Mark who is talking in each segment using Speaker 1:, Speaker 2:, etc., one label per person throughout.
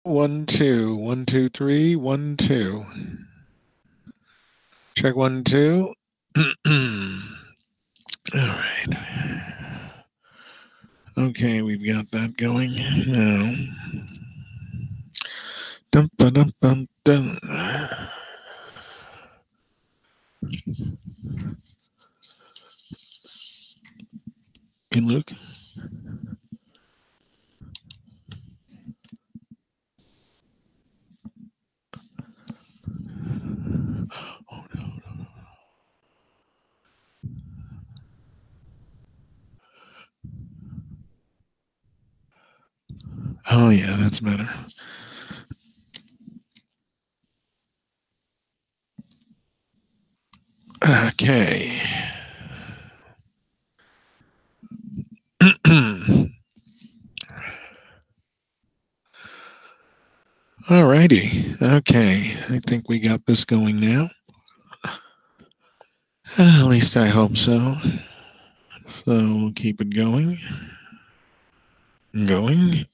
Speaker 1: 1 2 1 2 3 1 2. Check 1 2. All right. Okay, we've got that going now. Dum, dum, dum, dum. Hey, Luke. Oh, no. Oh, yeah, that's better. Okay. All righty. Okay. I think we got this going now. At least I hope so. So we'll keep it going. Going.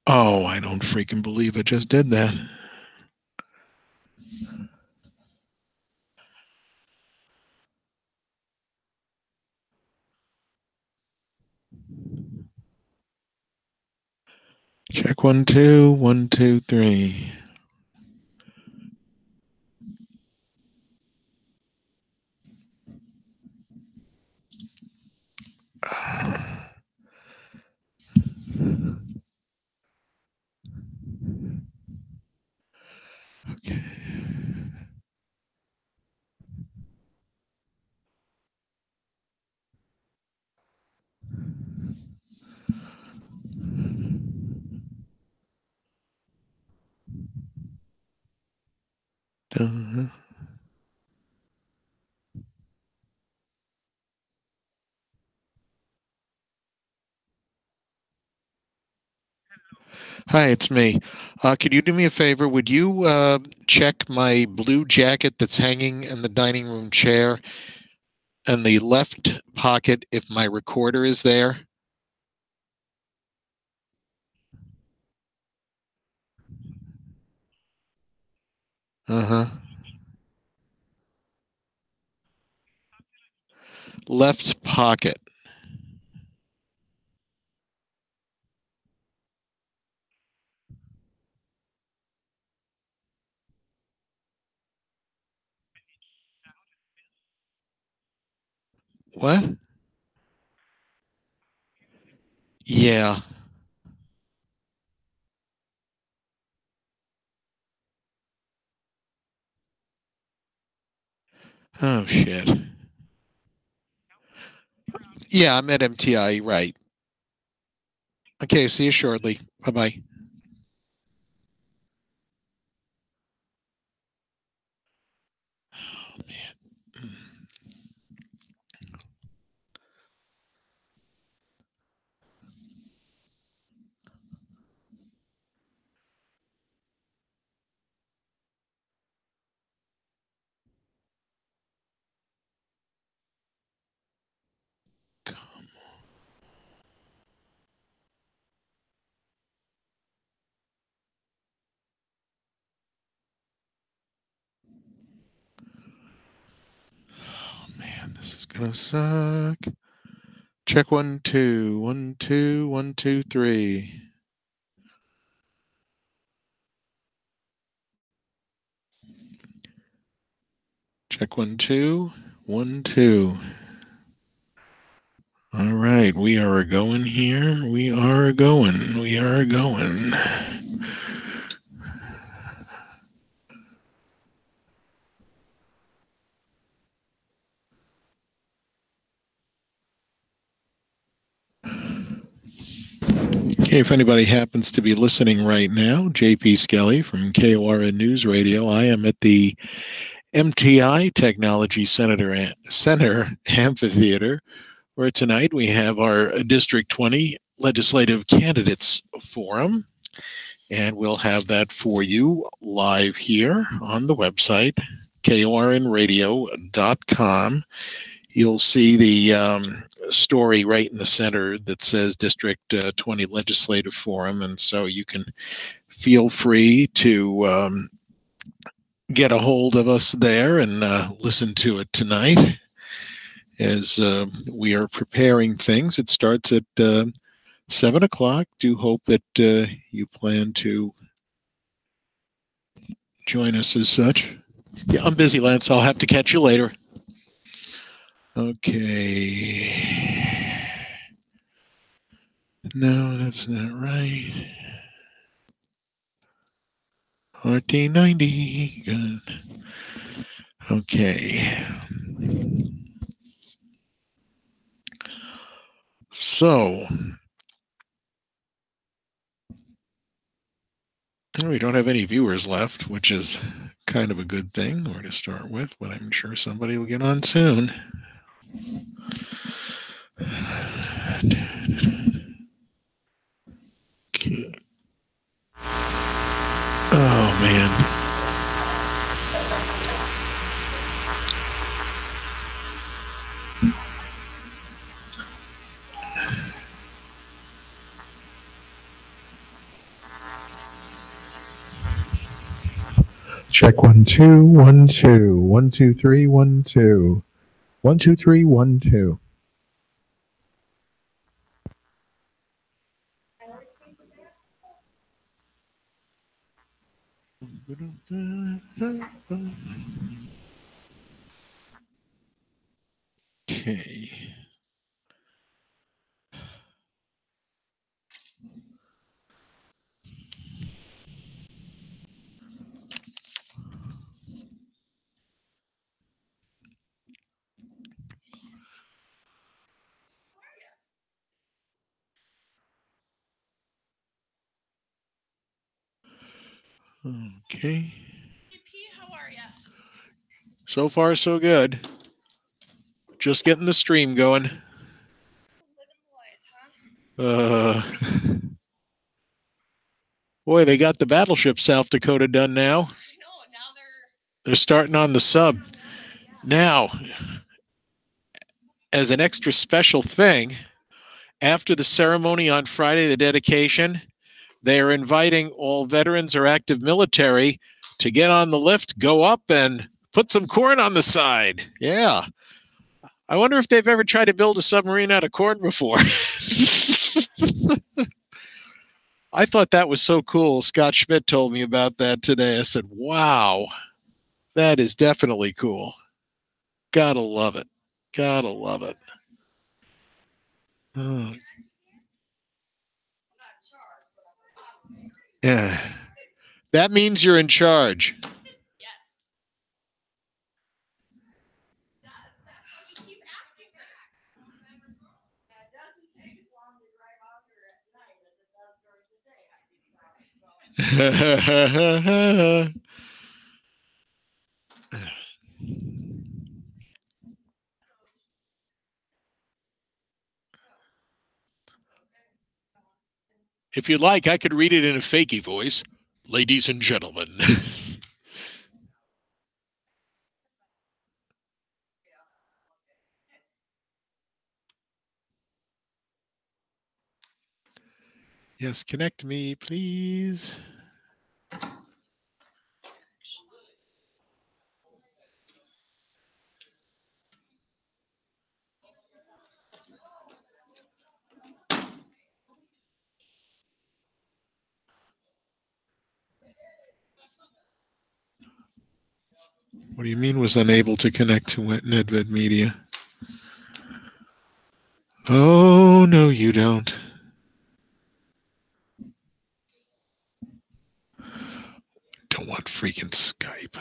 Speaker 1: Oh, I don't freaking believe I just did that. Check 1 2 1 2 3. Okay. Hi, it's me. Could you do me a favor? Would you check my blue jacket that's hanging in the dining room chair and the left pocket if my recorder is there? Uh-huh. Left pocket. What? Yeah. Oh, shit. Yeah, I'm at MTI, right. Okay, see you shortly. Bye-bye. Oh, man. Oh, man, this is gonna suck. Check 1 2 1 2 1 2 3. Check 1 2 1 2. All right, we are going here. We are going. We are going. Okay, if anybody happens to be listening right now, JP Skelly from KORN News Radio. I am at the MTI Technology Center Amphitheater, where tonight we have our District 20 Legislative Candidates Forum. And we'll have that for you live here on the website, kornradio.com. you'll see the story right in the center that says District 20 Legislative Forum. And so you can feel free to get a hold of us there and listen to it tonight as we are preparing things. It starts at 7 o'clock. Do hope that you plan to join us as such. Yeah, I'm busy, Lance. I'll have to catch you later. Okay. No, that's not right. RT90. Good. Okay. So, we don't have any viewers left, which is kind of a good thing, or to start with, but I'm sure somebody will get on soon. Okay. Oh, man.
Speaker 2: Check 1 2 1 2 1 2 3 1 2 1 2 3 1 2.
Speaker 1: Okay. Okay.
Speaker 3: Hey, P, how are ya?
Speaker 1: So far, so good. Just getting the stream going.
Speaker 3: Living the life, huh?
Speaker 1: Boy, they got the battleship South Dakota done now.
Speaker 3: I know. Now
Speaker 1: They're starting on the sub. Now, as an extra special thing, after the ceremony on Friday, the dedication, they are inviting all veterans or active military to get on the lift, go up, and put some corn on the side. Yeah. I wonder if they've ever tried to build a submarine out of corn before. I thought that was so cool. Scott Schmidt told me about that today. I said, wow, that is definitely cool. Gotta love it. Gotta love it. Oh. Yeah. That means you're in charge.
Speaker 3: yes. That's what you keep asking her. It doesn't take as long to drive out here at night as it does during the day.
Speaker 1: If you'd like, I could read it in a fakey voice. Ladies and gentlemen. Yes, connect me, please. What do you mean was unable to connect to NetVed Media? Oh, no, you don't. Don't want freaking Skype.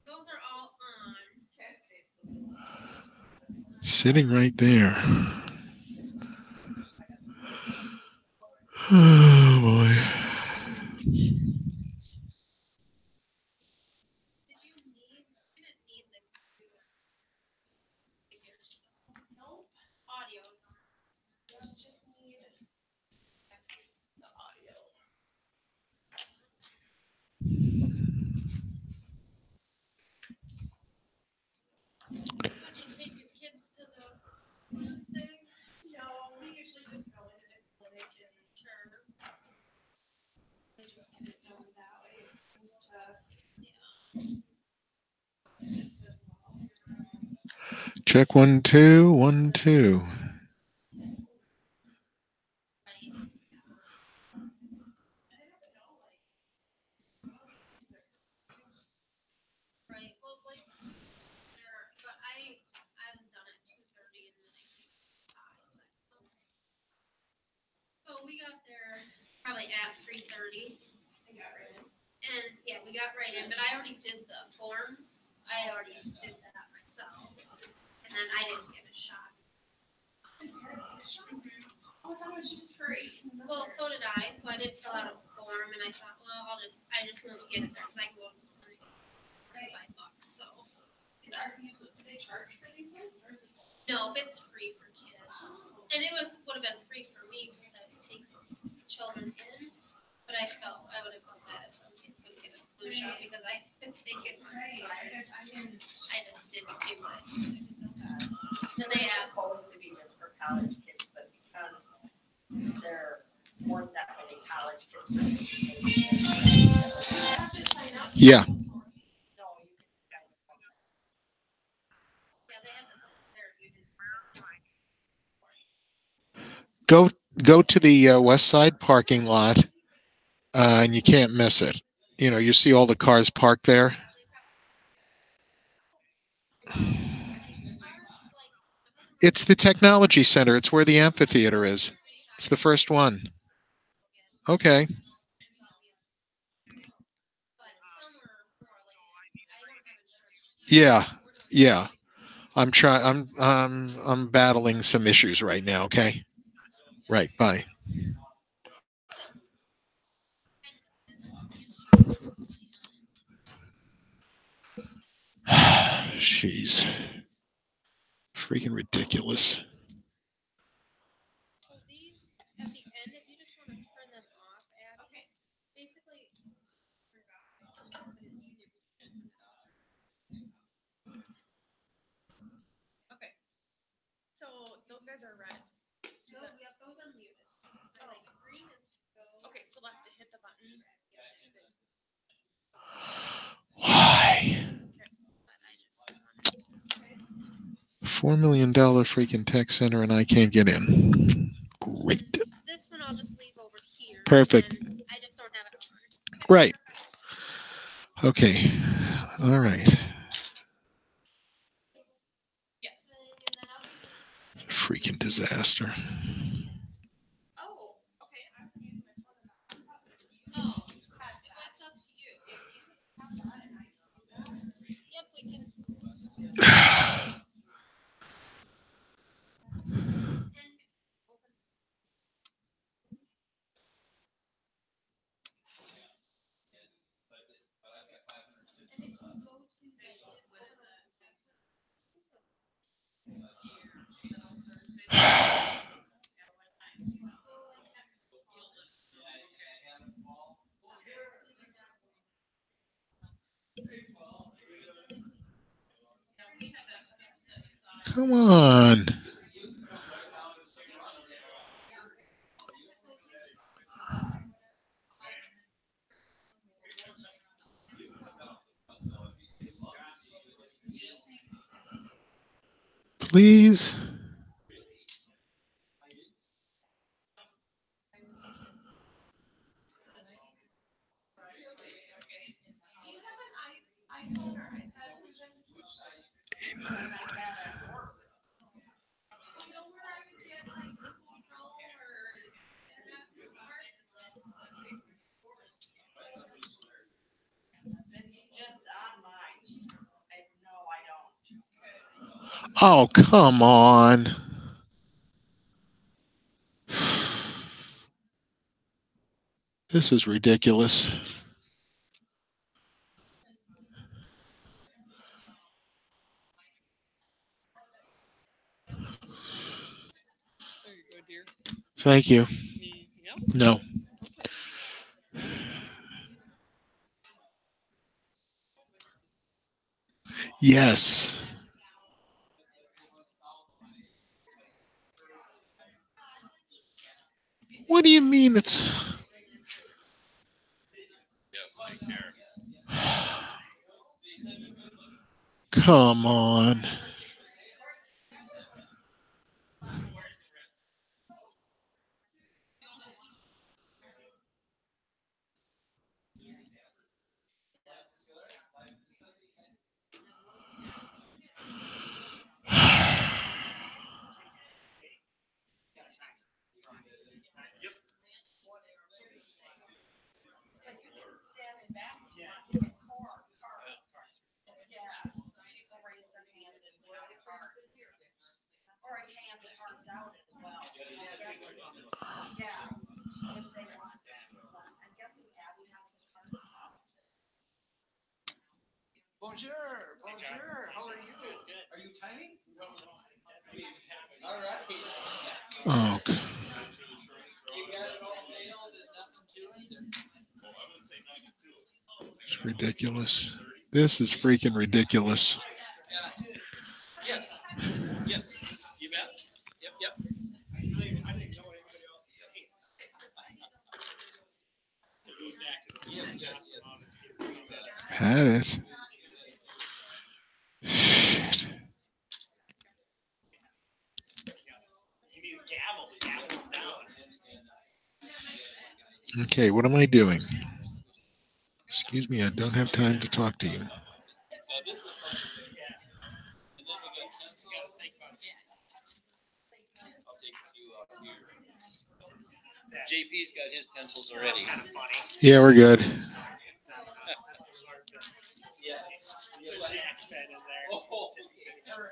Speaker 3: Those are all on.
Speaker 1: Sitting right there. Oh, boy.
Speaker 3: Nope. Audio's on.
Speaker 1: Check 1 2 1 2.
Speaker 4: Right. Well, like there, but I was done at 2:30 and then so we got there probably at 3:30. And yeah, we got right in, but I already did the forms. I already did that myself, and then I didn't get a shot.
Speaker 3: Oh, that was just free.
Speaker 4: Well, so did I. So I did fill out a form, and I thought, well, I just won't get it there because I go for $5. So
Speaker 3: Do they charge for these ones or is this?
Speaker 4: no, it's free for kids, and it would have been free for me since I was taking children in. But I felt I would have felt bad if some kid couldn't get a flu shot because I had taken one. So I just didn't do it. But they
Speaker 3: It's
Speaker 4: asked.
Speaker 3: supposed to be just for college kids, but because there weren't that many college kids.
Speaker 1: Yeah.
Speaker 3: No, you can.
Speaker 4: Yeah, they had their union.
Speaker 1: Go to the west side parking lot, and you can't miss it. You know, you see all the cars parked there. It's the technology center. It's where the amphitheater is. It's the first one. Okay. Yeah. Yeah. I'm battling some issues right now, okay? Right, bye. Jeez. Freaking ridiculous.
Speaker 4: So these at the end, if you just want to turn them off, okay. Basically,
Speaker 5: Okay. So those guys are red.
Speaker 4: yep, those are muted. So like green is go.
Speaker 5: Okay, so left to hit the button.
Speaker 1: Why?
Speaker 4: But I just
Speaker 1: $4 million freaking tech center and I can't get in. Great.
Speaker 4: this one I'll just leave over here.
Speaker 1: Perfect.
Speaker 4: And I just don't have it on.
Speaker 1: Right. Okay. All right.
Speaker 5: Yes.
Speaker 1: Freaking disaster.
Speaker 4: Oh,
Speaker 5: Okay, I'm using my phone.
Speaker 4: oh, that's up to you. Yep, we can.
Speaker 1: Come on. Please.
Speaker 3: It's just on mine. No, I don't.
Speaker 1: Oh, come on. This is ridiculous.
Speaker 5: There you go, dear.
Speaker 1: Thank you.
Speaker 5: Anything else?
Speaker 1: No. Yes. What do you mean it's...
Speaker 6: Yes, take care.
Speaker 1: Come on.
Speaker 7: Bonjour, bonjour. How are you? Are you timing? All right.
Speaker 1: Oh, God.
Speaker 7: You got it all nailed and nothing to it?
Speaker 1: It's ridiculous. This is freaking ridiculous.
Speaker 7: Yes. Yes. You bet. Yep, yep. I didn't know what anybody else was saying. Yes, yes, yes.
Speaker 1: Had it. Shit.
Speaker 7: You need a gavel to gavel them down.
Speaker 1: Okay, what am I doing? Excuse me, I don't have time to talk to you.
Speaker 7: Now this is the fun thing. Yeah. And then we got tents. You gotta think about it. I'll take a few out here. JP's got his pencils already. Kind of funny.
Speaker 1: Yeah, we're good.
Speaker 7: Yeah. X-Men in there. Oh, okay. We're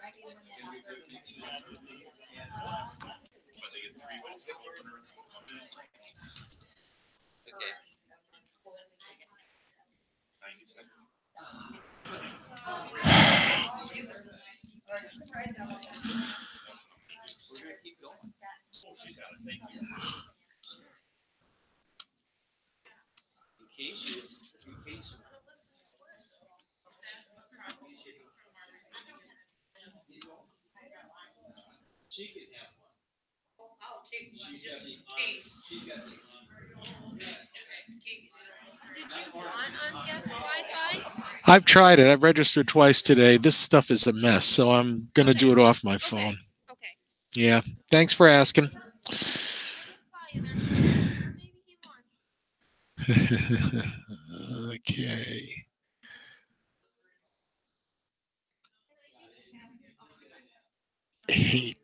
Speaker 7: gonna keep going. In case you. She can have one.
Speaker 4: I'll take one
Speaker 7: She's got
Speaker 4: just
Speaker 7: the
Speaker 4: in
Speaker 7: honor.
Speaker 4: case.
Speaker 7: She's got the honor.
Speaker 4: Just in case. Did you want unguest Wi-Fi?
Speaker 1: I've tried it. I've registered twice today. This stuff is a mess, so I'm going to do it off my phone.
Speaker 4: Okay.
Speaker 1: Yeah. Thanks for asking.
Speaker 4: Maybe he wants.
Speaker 1: Okay. Hate.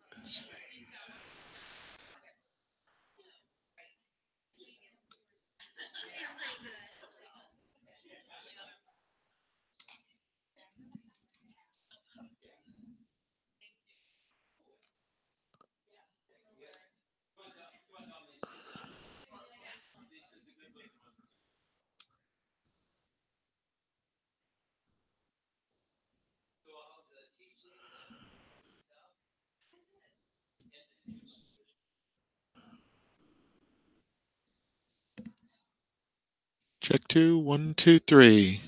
Speaker 1: Check 2, 1, 2, 3.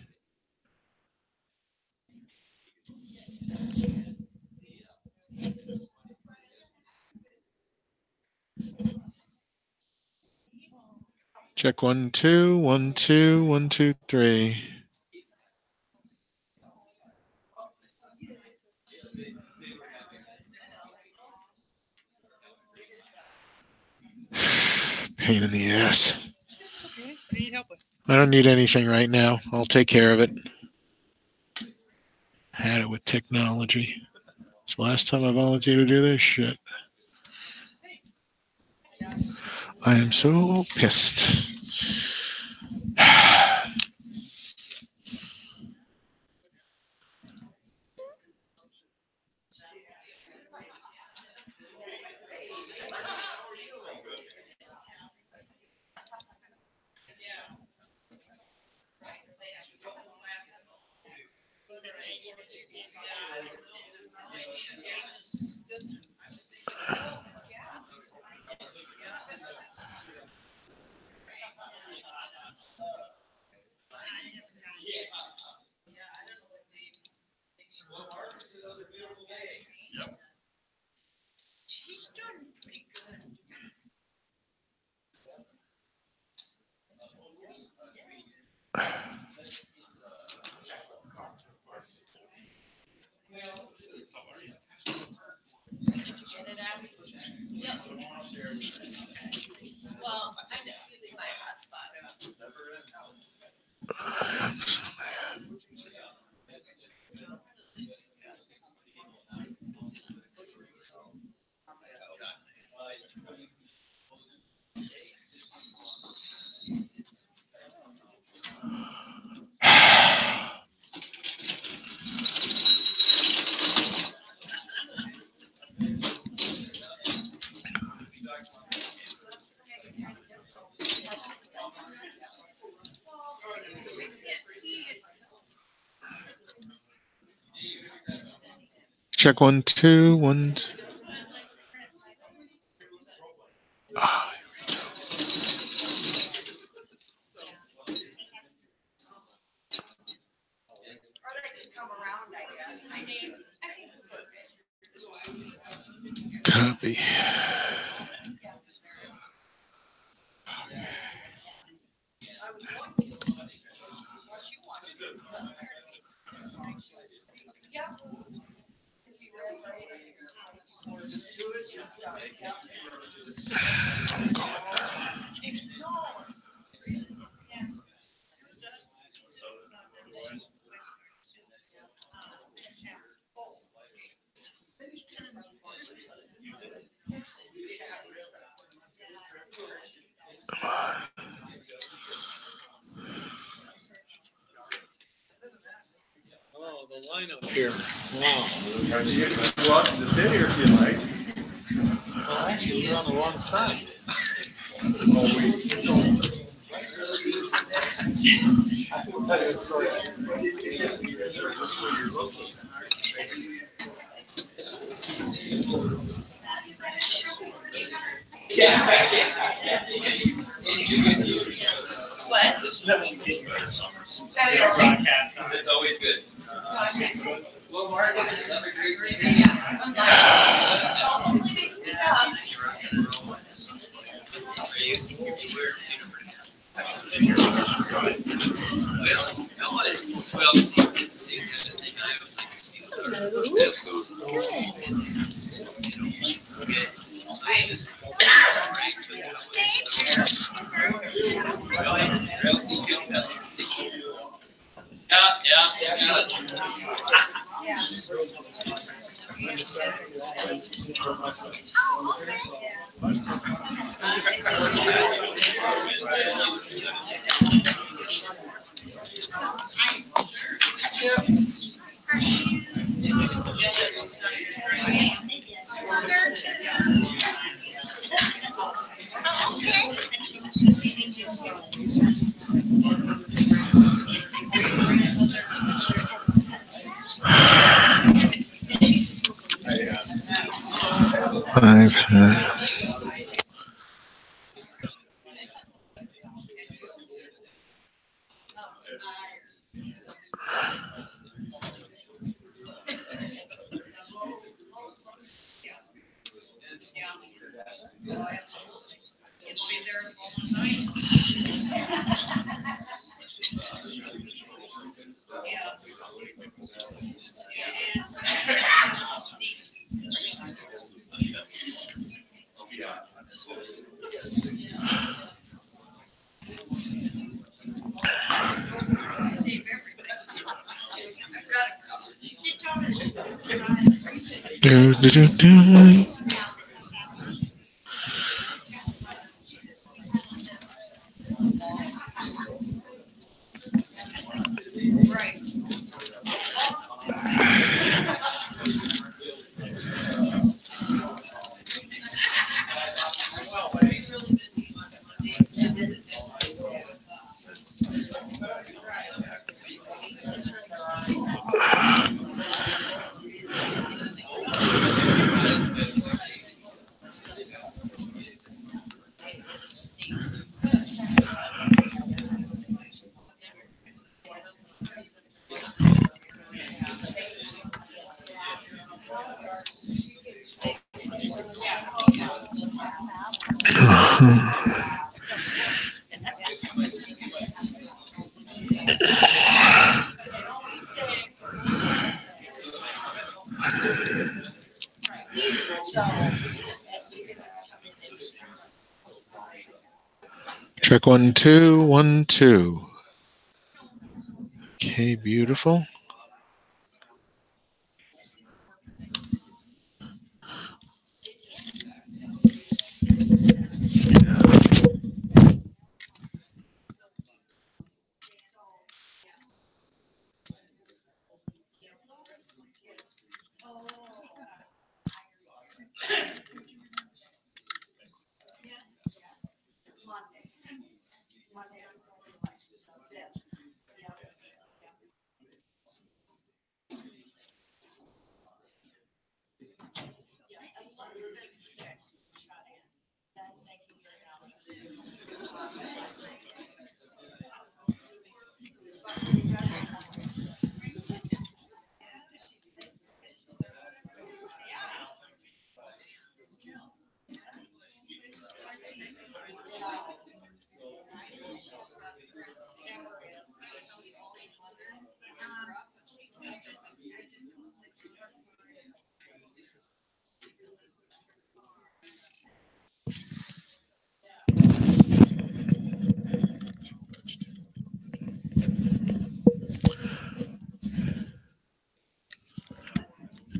Speaker 1: Check 1, 2, 1, 2, 1, 2, 3. Pain in the ass.
Speaker 5: It's okay. What do you need help with?
Speaker 1: I don't need anything right now. I'll take care of it. Had it with technology. It's the last time I volunteered to do this shit. I am so pissed.
Speaker 3: He's doing pretty good.
Speaker 4: Did you get it out? Yep. Well, I'm just using my hotspot.
Speaker 2: Check 1 2 1 2. Ah,
Speaker 3: Or they could come around, I guess.
Speaker 2: copy.
Speaker 7: Oh, the lineup here. Wow.
Speaker 6: You're welcome to sit here if you like.
Speaker 7: Well, actually, we're on the wrong side.
Speaker 3: What?
Speaker 7: It's always good. Well, Mark, this is another great reading.
Speaker 3: Hopefully they speak up.
Speaker 7: Well, see, here's the thing, I always like to see the let's go. Okay. Yeah.
Speaker 2: I've had. Do, do, do, do. Check 1 2 1 2. Okay, beautiful.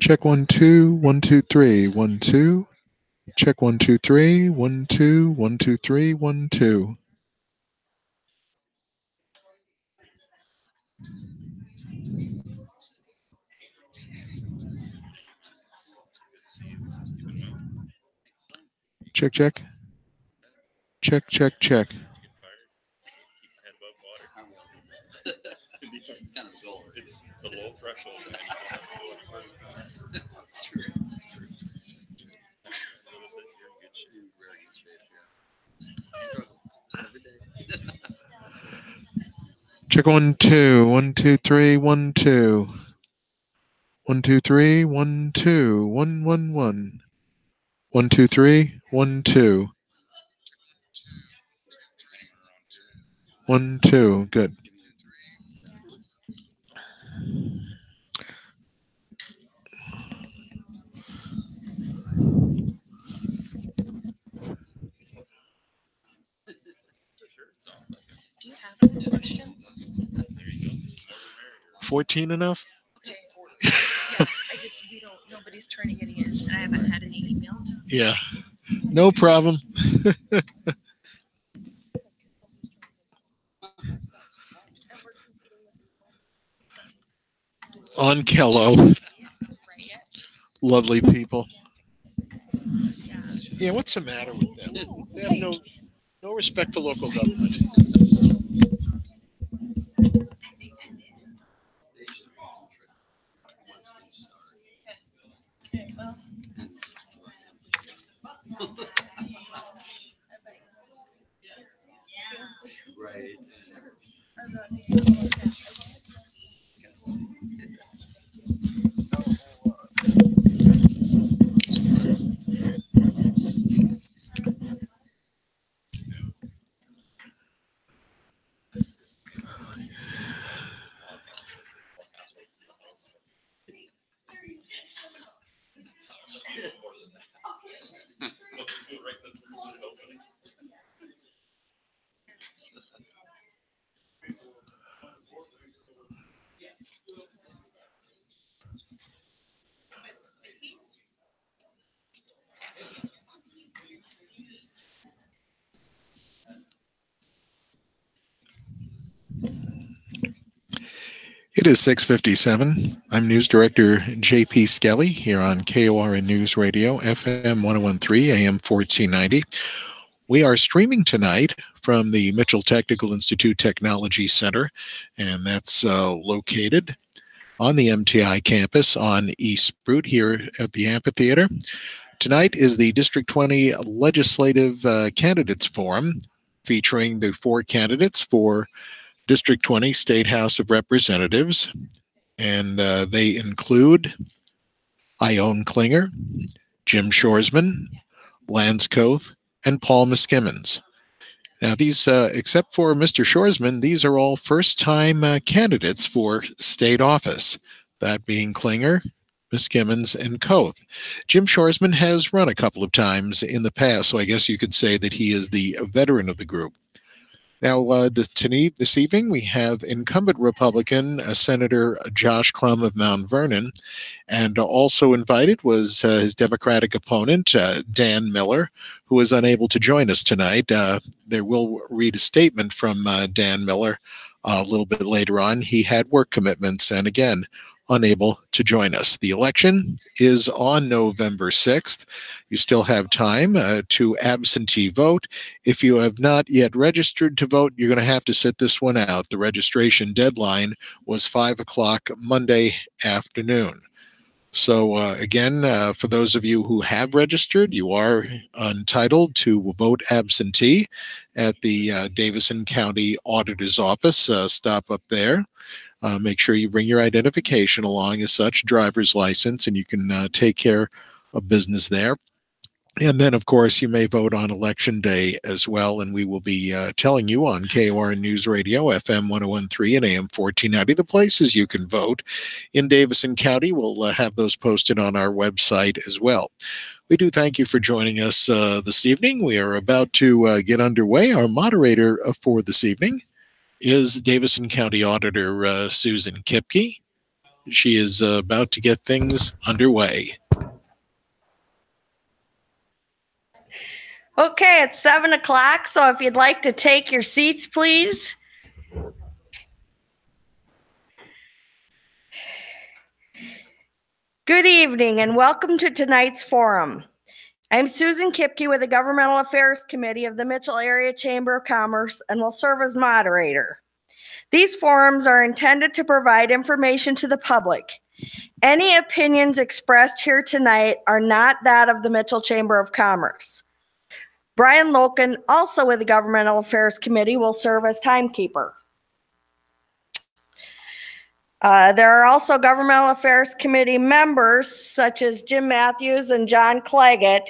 Speaker 2: Check 1 2 1 2 3 1 2. Check 1 2 3 1 2 1 2 3 1 2. Check check. Check check check.
Speaker 7: It's kind of the goal.
Speaker 6: It's the low threshold.
Speaker 7: That's true. That's true. You're in very good shape, yeah. Every day.
Speaker 2: Check 1 2 1 2 3 1 2. 1 2 3 1 2 1 1 1. 1 2 3 1 2. 1 2. Good.
Speaker 5: Do you have some questions?
Speaker 1: 14 enough?
Speaker 5: Okay. Yeah, nobody's turning any in, and I haven't had any emailed.
Speaker 1: Yeah. No problem. On Kello. Lovely people. Yeah, what's the matter with them? They have no respect for local government.
Speaker 7: Right.
Speaker 1: It is 6:57. I'm News Director J.P. Skelly here on KORN News Radio, FM 1013, AM 1490. We are streaming tonight from the Mitchell Technical Institute Technology Center, and that's located on the MTI campus on East Spruit here at the amphitheater. Tonight is the District 20 Legislative Candidates Forum, featuring the 4 candidates for District 20 State House of Representatives, and they include Ione Klinger, Jim Shoresman, Lance Koth, and Paul Miskimmins. Now, these, except for Mr. Shoresman, these are all first-time candidates for state office, that being Klinger, Miskimmins, and Koth. Jim Shoresman has run a couple of times in the past, so I guess you could say that he is the veteran of the group. Now, this evening, we have incumbent Republican Senator Josh Klum of Mount Vernon, and also invited was his Democratic opponent, Dan Miller, who is unable to join us tonight. There will read a statement from Dan Miller a little bit later on. He had work commitments and, again, unable to join us. The election is on November 6th. You still have time to absentee vote. If you have not yet registered to vote, you're going to have to sit this one out. The registration deadline was 5 o'clock Monday afternoon. So again, for those of you who have registered, you are entitled to vote absentee at the Davison County Auditor's Office. Stop up there. Make sure you bring your identification along as such, driver's license, and you can take care of business there. And then, of course, you may vote on Election Day as well, and we will be telling you on KORN News Radio, FM 1013 and AM 1490, the places you can vote in Davison County. We'll have those posted on our website as well. We do thank you for joining us this evening. We are about to get underway. Our moderator for this evening is Davison County Auditor Susan Kipke. She is about to get things underway.
Speaker 3: Okay, it's 7 o'clock, so if you'd like to take your seats, please. Good evening and welcome to tonight's forum. I'm Susan Kipke with the Governmental Affairs Committee of the Mitchell Area Chamber of Commerce and will serve as moderator. These forums are intended to provide information to the public. Any opinions expressed here tonight are not that of the Mitchell Chamber of Commerce. Brian Loken, also with the Governmental Affairs Committee, will serve as timekeeper. There are also Governmental Affairs Committee members such as Jim Matthews and John Claggett,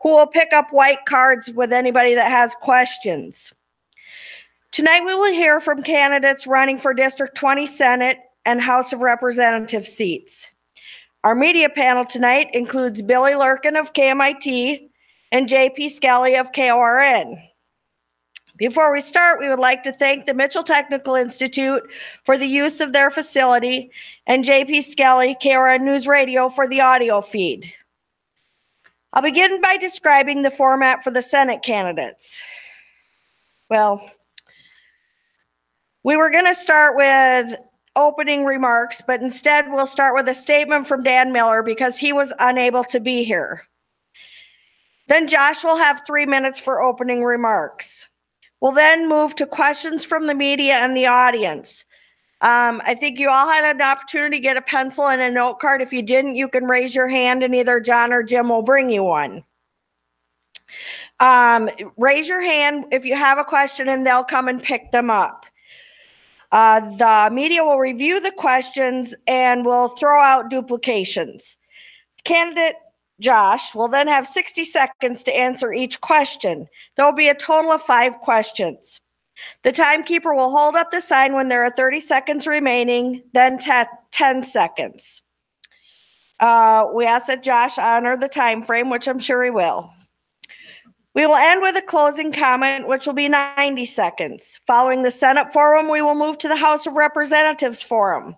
Speaker 3: who will pick up white cards with anybody that has questions. Tonight we will hear from candidates running for District 20 Senate and House of Representatives seats. Our media panel tonight includes Billy Lurkin of KMIT and JP Skelly of KORN. Before we start, we would like to thank the Mitchell Technical Institute for the use of their facility and JP Skelly, KORN News Radio, for the audio feed. I'll begin by describing the format for the Senate candidates. Well, we were going to start with opening remarks, but instead we'll start with a statement from Dan Miller because he was unable to be here. Then Josh will have 3 minutes for opening remarks. We'll then move to questions from the media and the audience. I think you all had an opportunity to get a pencil and a note card. If you didn't, you can raise your hand and either John or Jim will bring you one. Raise your hand if you have a question and they'll come and pick them up. The media will review the questions and will throw out duplications. Candidate Josh will then have 60 seconds to answer each question. There will be a total of 5 questions. The timekeeper will hold up the sign when there are 30 seconds remaining, then 10 seconds. We ask that Josh honor the time frame, which I'm sure he will. We will end with a closing comment, which will be 90 seconds. Following the Senate forum, we will move to the House of Representatives forum.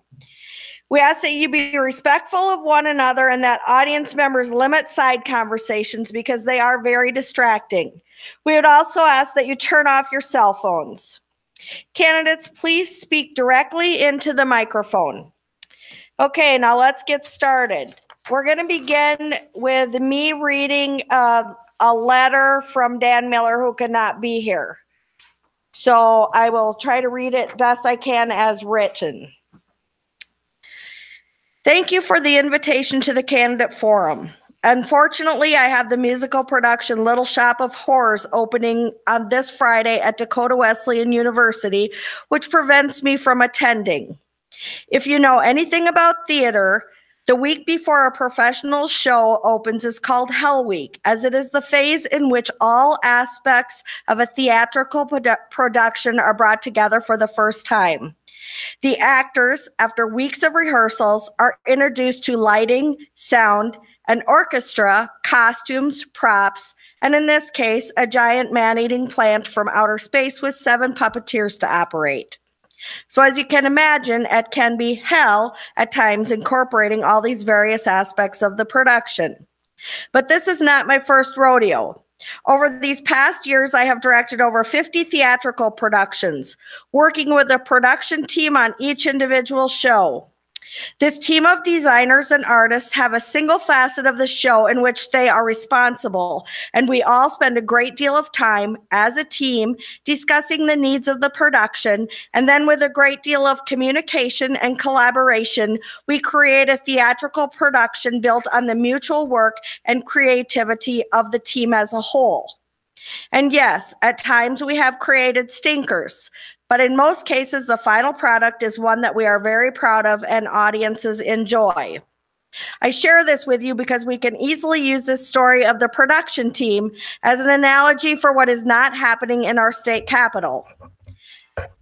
Speaker 3: We ask that you be respectful of one another and that audience members limit side conversations because they are very distracting. We would also ask that you turn off your cell phones. Candidates, please speak directly into the microphone. Okay, now let's get started. We're going to begin with me reading a letter from Dan Miller, who could not be here. So I will try to read it best I can as written. Thank you for the invitation to the candidate forum. Unfortunately, I have the musical production Little Shop of Horrors opening on this Friday at Dakota Wesleyan University, which prevents me from attending. If you know anything about theater, the week before a professional show opens is called Hell Week, as it is the phase in which all aspects of a theatrical production are brought together for the first time. The actors, after weeks of rehearsals, are introduced to lighting, sound, an orchestra, costumes, props, and in this case, a giant man-eating plant from outer space with 7 puppeteers to operate. So as you can imagine, it can be hell at times incorporating all these various aspects of the production. But this is not my first rodeo. Over these past years, I have directed over 50 theatrical productions, working with a production team on each individual show. This team of designers and artists have a single facet of the show in which they are responsible, and we all spend a great deal of time as a team discussing the needs of the production, and then with a great deal of communication and collaboration, we create a theatrical production built on the mutual work and creativity of the team as a whole. And yes, at times we have created stinkers, but in most cases, the final product is one that we are very proud of and audiences enjoy. I share this with you because we can easily use this story of the production team as an analogy for what is not happening in our state capital.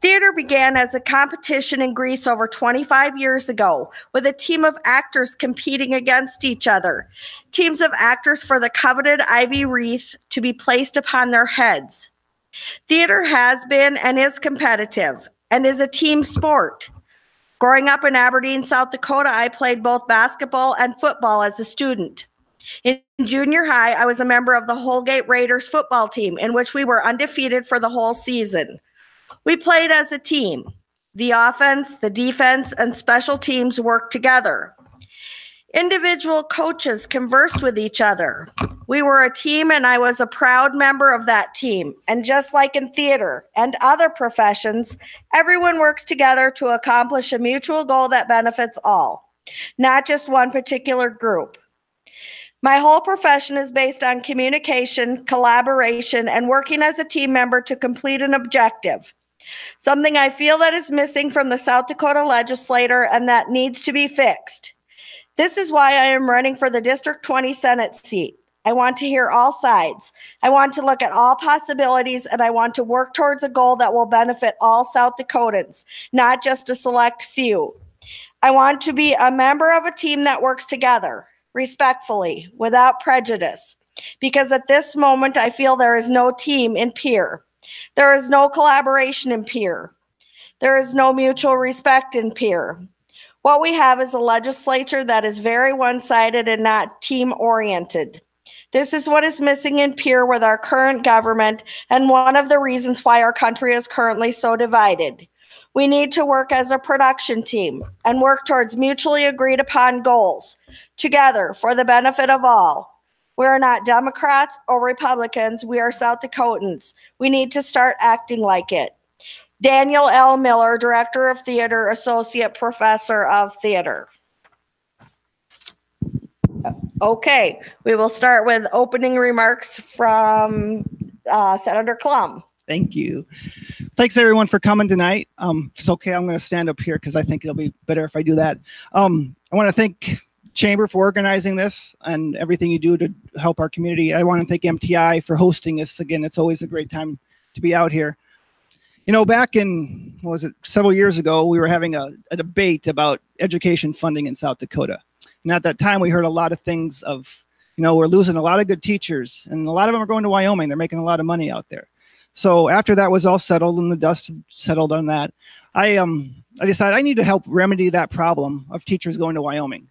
Speaker 3: Theater began as a competition in Greece over 25 years ago, with a team of actors competing against each other. Teams of actors for the coveted ivy wreath to be placed upon their heads. Theater has been and is competitive and is a team sport. Growing up in Aberdeen, South Dakota, I played both basketball and football as a student. In junior high, I was a member of the Holgate Raiders football team, in which we were undefeated for the whole season. We played as a team. The offense, the defense, and special teams worked together. Individual coaches conversed with each other. We were a team, and I was a proud member of that team. And just like in theater and other professions, everyone works together to accomplish a mutual goal that benefits all, not just one particular group. My whole profession is based on communication, collaboration, and working as a team member to complete an objective. Something I feel that is missing from the South Dakota legislator and that needs to be fixed. This is why I am running for the District 20 Senate seat. I want to hear all sides. I want to look at all possibilities, and I want to work towards a goal that will benefit all South Dakotans, not just a select few. I want to be a member of a team that works together, respectfully, without prejudice, because at this moment, I feel there is no team in Pierre. There is no collaboration in Pierre. There is no mutual respect in Pierre. What we have is a legislature that is very one-sided and not team-oriented. This is what is missing in Pierre with our current government, and one of the reasons why our country is currently so divided. We need to work as a production team and work towards mutually agreed upon goals, together for the benefit of all. We are not Democrats or Republicans, we are South Dakotans. We need to start acting like it. Daniel L. Miller, Director of Theater, Associate Professor of Theater. Okay, we will start with opening remarks from Senator Klum.
Speaker 8: Thank you. Thanks everyone for coming tonight. It's okay, I'm going to stand up here because I think it'll be better if I do that. I want to thank Chamber for organizing this and everything you do to help our community. I want to thank MTI for hosting us again. It's always a great time to be out here. You know, back in, what was it, several years ago, we were having a debate about education funding in South Dakota. And at that time, we heard a lot of things of, you know, we're losing a lot of good teachers, and a lot of them are going to Wyoming. They're making a lot of money out there. So after that was all settled and the dust settled on that, I decided I need to help remedy that problem of teachers going to Wyoming.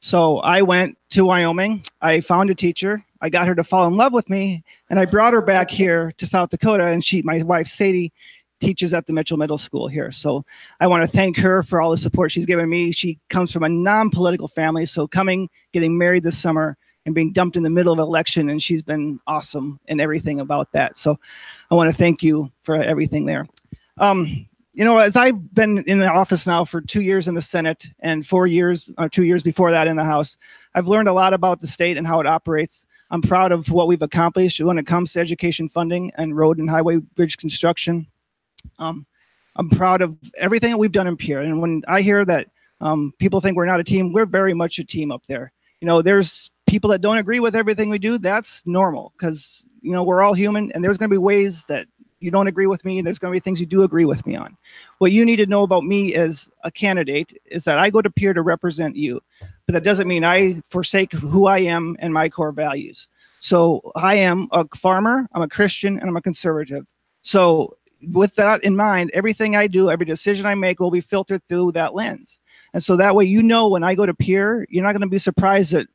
Speaker 8: So I went to Wyoming. I found a teacher. I got her to fall in love with me, and I brought her back here to South Dakota. And my wife, Sadie, teaches at the Mitchell Middle School here. So I want to thank her for all the support she's given me. She comes from a non-political family. So getting married this summer and being dumped in the middle of an election, and she's been awesome in everything about that. So I want to thank you for everything there. You know, as I've been in the office now for 2 years in the Senate and 4 years, or 2 years before that in the House, I've learned a lot about the state and how it operates. I'm proud of what we've accomplished when it comes to education funding and road and highway bridge construction. I'm proud of everything that we've done in Pierre. And when I hear that people think we're not a team, we're very much a team up there. You know, there's people that don't agree with everything we do. That's normal because, you know, we're all human, and there's going to be ways that you don't agree with me, and there's going to be things you do agree with me on. What you need to know about me as a candidate is that I go to Pierre to represent you, but that doesn't mean I forsake who I am and my core values. So I am a farmer, I'm a Christian, and I'm a conservative. So with that in mind, everything I do, every decision I make will be filtered through that lens. And so that way, you know, when I go to Pierre, you're not going to be surprised at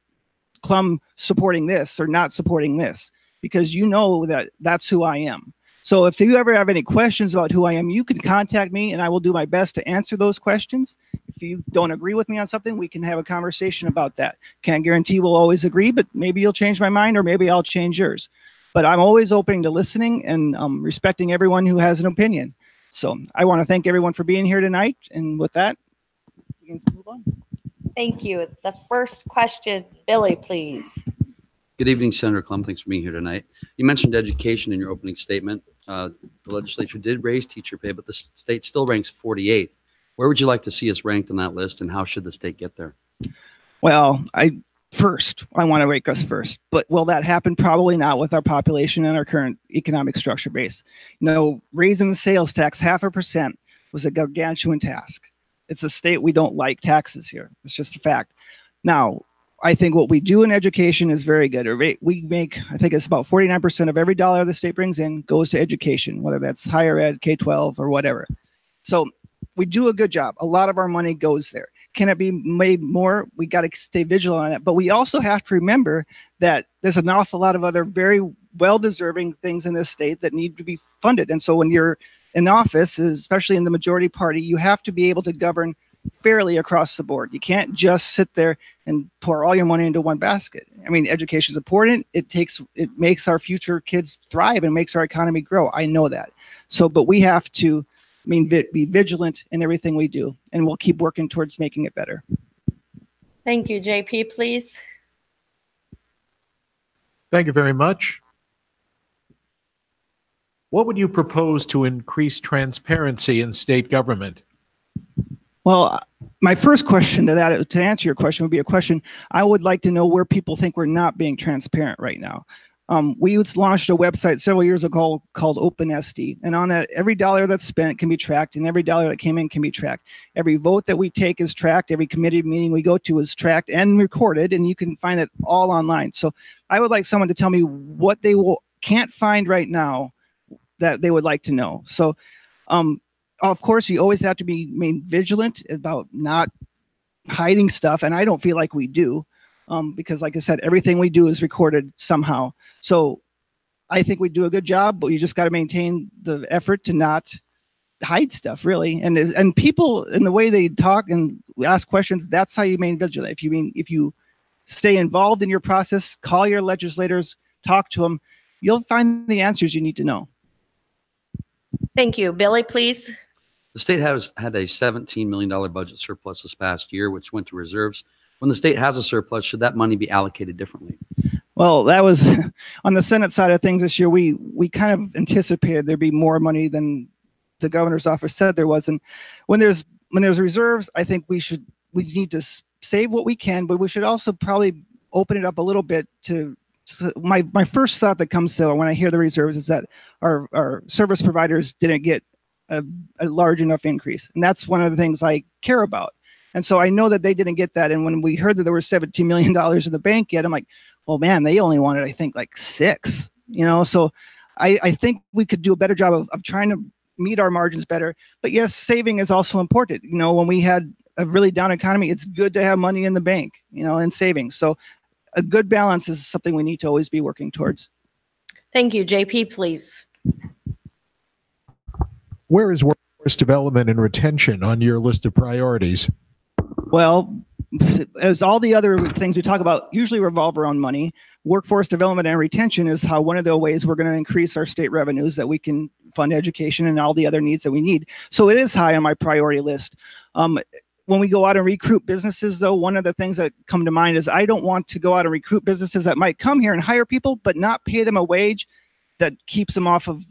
Speaker 8: Klum supporting this or not supporting this, because you know that that's who I am. So if you ever have any questions about who I am, you can contact me and I will do my best to answer those questions. If you don't agree with me on something, we can have a conversation about that. Can't guarantee we'll always agree, but maybe you'll change my mind or maybe I'll change yours. But I'm always open to listening and respecting everyone who has an opinion. So I want to thank everyone for being here tonight. And with that, we can move on.
Speaker 3: Thank you. The first question, Billy, please.
Speaker 9: Good evening, Senator Klum. Thanks for being here tonight. You mentioned education in your opening statement. The legislature did raise teacher pay, but the state still ranks 48th. Where would you like to see us ranked on that list, and how should the state get there?
Speaker 8: Well, I want to rank us first, but will that happen? Probably not with our population and our current economic structure base. You know, raising the sales tax 0.5% was a gargantuan task. It's a state we don't like taxes here. It's just a fact. Now, I think what we do in education is very good. We make, I think it's about 49% of every dollar the state brings in goes to education, whether that's higher ed, K-12, or whatever. So We do a good job. A lot of our money goes there. Can it be made more? We got to stay vigilant on that. But we also have to remember that there's an awful lot of other very well-deserving things in this state that need to be funded. And so when you're in office, especially in the majority party, you have to be able to govern fairly across the board. You can't just sit there and pour all your money into one basket. I mean, education is important. It makes our future kids thrive and makes our economy grow. I know that. So, but we have to be vigilant in everything we do, and we'll keep working towards making it better.
Speaker 3: Thank you. JP, please.
Speaker 10: Thank you very much. What would you propose to increase transparency in state government?
Speaker 8: Well, my first question to that, to answer your question, would be a question. I would like to know where people think we're not being transparent right now. We launched a website several years ago called OpenSD, and on that, every dollar that's spent can be tracked, and every dollar that came in can be tracked. Every vote that we take is tracked. Every committee meeting we go to is tracked and recorded, and you can find it all online. So I would like someone to tell me what they can't find right now that they would like to know. So, of course, you always have to be vigilant about not hiding stuff, and I don't feel like we do. Because like I said, everything we do is recorded somehow. So I think we do a good job, but you just got to maintain the effort to not hide stuff, really. And people, in the way they talk and ask questions, that's how you remain vigilant. If you stay involved in your process, call your legislators, talk to them, you'll find the answers you need to know.
Speaker 3: Thank you. Billy, please.
Speaker 9: The state has had a $17 million budget surplus this past year, which went to reserves. When the state has a surplus, should that money be allocated differently?
Speaker 8: Well, that was on the Senate side of things this year. We kind of anticipated there'd be more money than the governor's office said there was. And when there's reserves, I think we need to save what we can, but we should also probably open it up a little bit to. So my first thought that comes to when I hear the reserves is that our service providers didn't get a large enough increase, and that's one of the things I care about. And so I know that they didn't get that. And when we heard that there were $17 million in the bank yet, I'm like, well, man, they only wanted, I think, like 6, So I think we could do a better job of trying to meet our margins better. But yes, saving is also important. When we had a really down economy, it's good to have money in the bank, and savings. So a good balance is something we need to always be working towards.
Speaker 3: Thank you. JP, please.
Speaker 10: Where is workforce development and retention on your list of priorities?
Speaker 8: Well, as all the other things we talk about usually revolve around money, workforce development and retention is how one of the ways we're going to increase our state revenues that we can fund education and all the other needs that we need. So it is high on my priority list. When we go out and recruit businesses, though, one of the things that come to mind is I don't want to go out and recruit businesses that might come here and hire people, but not pay them a wage that keeps them off of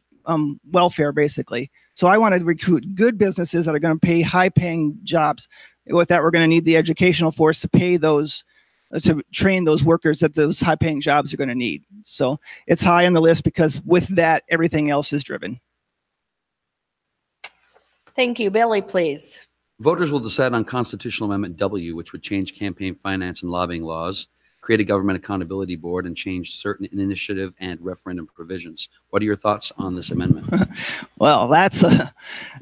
Speaker 8: welfare, basically. So I want to recruit good businesses that are going to pay high-paying jobs. With that, we're going to need the educational force to pay those, to train those workers that those high-paying jobs are going to need. So it's high on the list because with that, everything else is driven.
Speaker 3: Thank you. Billy, please.
Speaker 9: Voters will decide on Constitutional Amendment W, which would change campaign finance and lobbying laws, create a government accountability board, and change certain initiative and referendum provisions. What are your thoughts on this amendment?
Speaker 8: Well,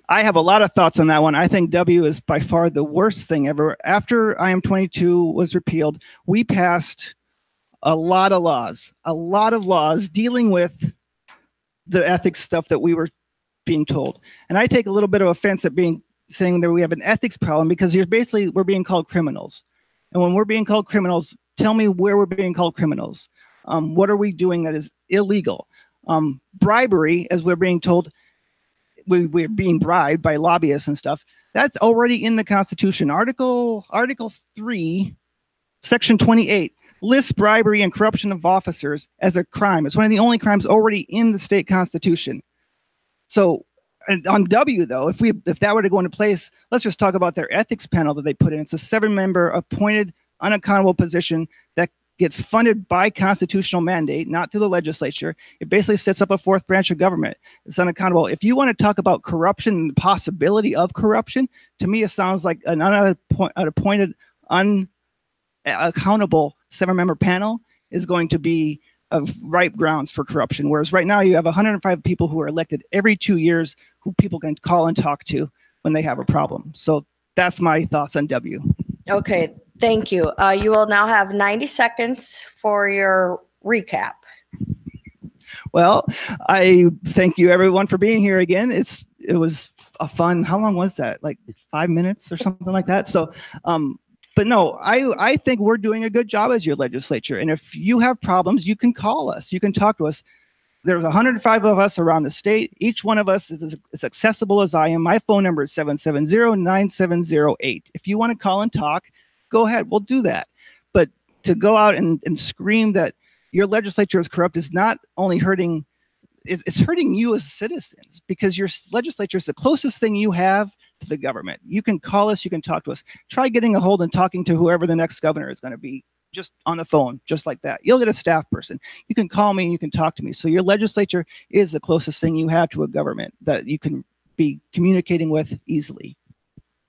Speaker 8: I have a lot of thoughts on that one. I think W is by far the worst thing ever. After IM-22 was repealed, we passed a lot of laws dealing with the ethics stuff that we were being told. And I take a little bit of offense at saying that we have an ethics problem because we're being called criminals. And when we're being called criminals, tell me where we're being called criminals. What are we doing that is illegal? Bribery, as we're being told, we're being bribed by lobbyists and stuff. That's already in the Constitution. Article 3, Section 28 lists bribery and corruption of officers as a crime. It's one of the only crimes already in the state constitution. So on W, though, if that were to go into place, let's just talk about their ethics panel that they put in. It's a 7-member appointed unaccountable position that gets funded by constitutional mandate, not through the legislature. It basically sets up a fourth branch of government. It's unaccountable. If you want to talk about corruption and the possibility of corruption, to me, it sounds like an appointed, unaccountable 7-member panel is going to be of ripe grounds for corruption. Whereas right now you have 105 people who are elected every 2 years who people can call and talk to when they have a problem. So that's my thoughts on W.
Speaker 3: Okay, thank you. You will now have 90 seconds for your recap.
Speaker 8: Well, I thank you everyone for being here again. It was a fun. How long was that? Like 5 minutes or something like that. So, but no, I think we're doing a good job as your legislature. And if you have problems, you can call us. You can talk to us. There's 105 of us around the state. Each one of us is as accessible as I am. My phone number is 770-9708. If you want to call and talk, go ahead. We'll do that. But to go out and scream that your legislature is corrupt is not only hurting, it's hurting you as citizens, because your legislature is the closest thing you have to the government. You can call us, you can talk to us. Try getting a hold and talking to whoever the next governor is going to be, just on the phone, just like that. You'll get a staff person. You can call me, you can talk to me. So your legislature is the closest thing you have to a government that you can be communicating with easily.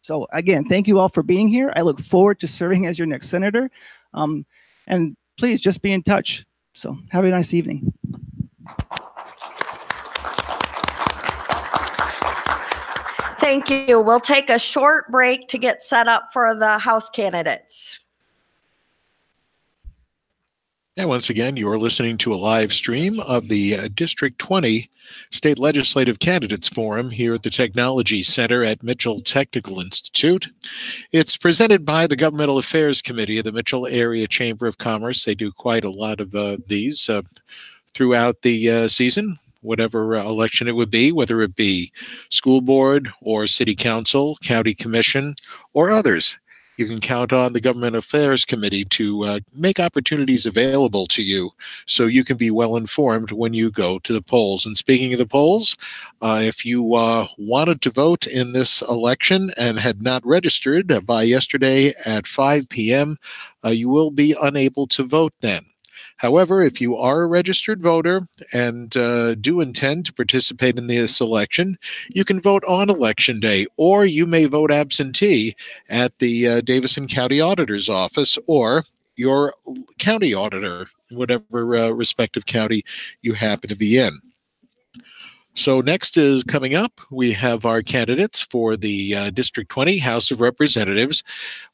Speaker 8: So again, thank you all for being here. I look forward to serving as your next senator. And please just be in touch. So have a nice evening.
Speaker 3: Thank you. We'll take a short break to get set up for the House candidates.
Speaker 1: And once again, you are listening to a live stream of the District 20 State Legislative Candidates Forum here at the Technology Center at Mitchell Technical Institute. It's presented by the Governmental Affairs Committee of the Mitchell Area Chamber of Commerce. They do quite a lot of these throughout the season, whatever election it would be, whether it be school board or city council, county commission, or others. You can count on the Government Affairs Committee to make opportunities available to you so you can be well informed when you go to the polls. And speaking of the polls, if you wanted to vote in this election and had not registered by yesterday at 5 p.m., you will be unable to vote then. However, if you are a registered voter and do intend to participate in this election, you can vote on Election Day, or you may vote absentee at the Davison County Auditor's Office or your county auditor, whatever respective county you happen to be in. So next is coming up, we have our candidates for the District 20 House of Representatives.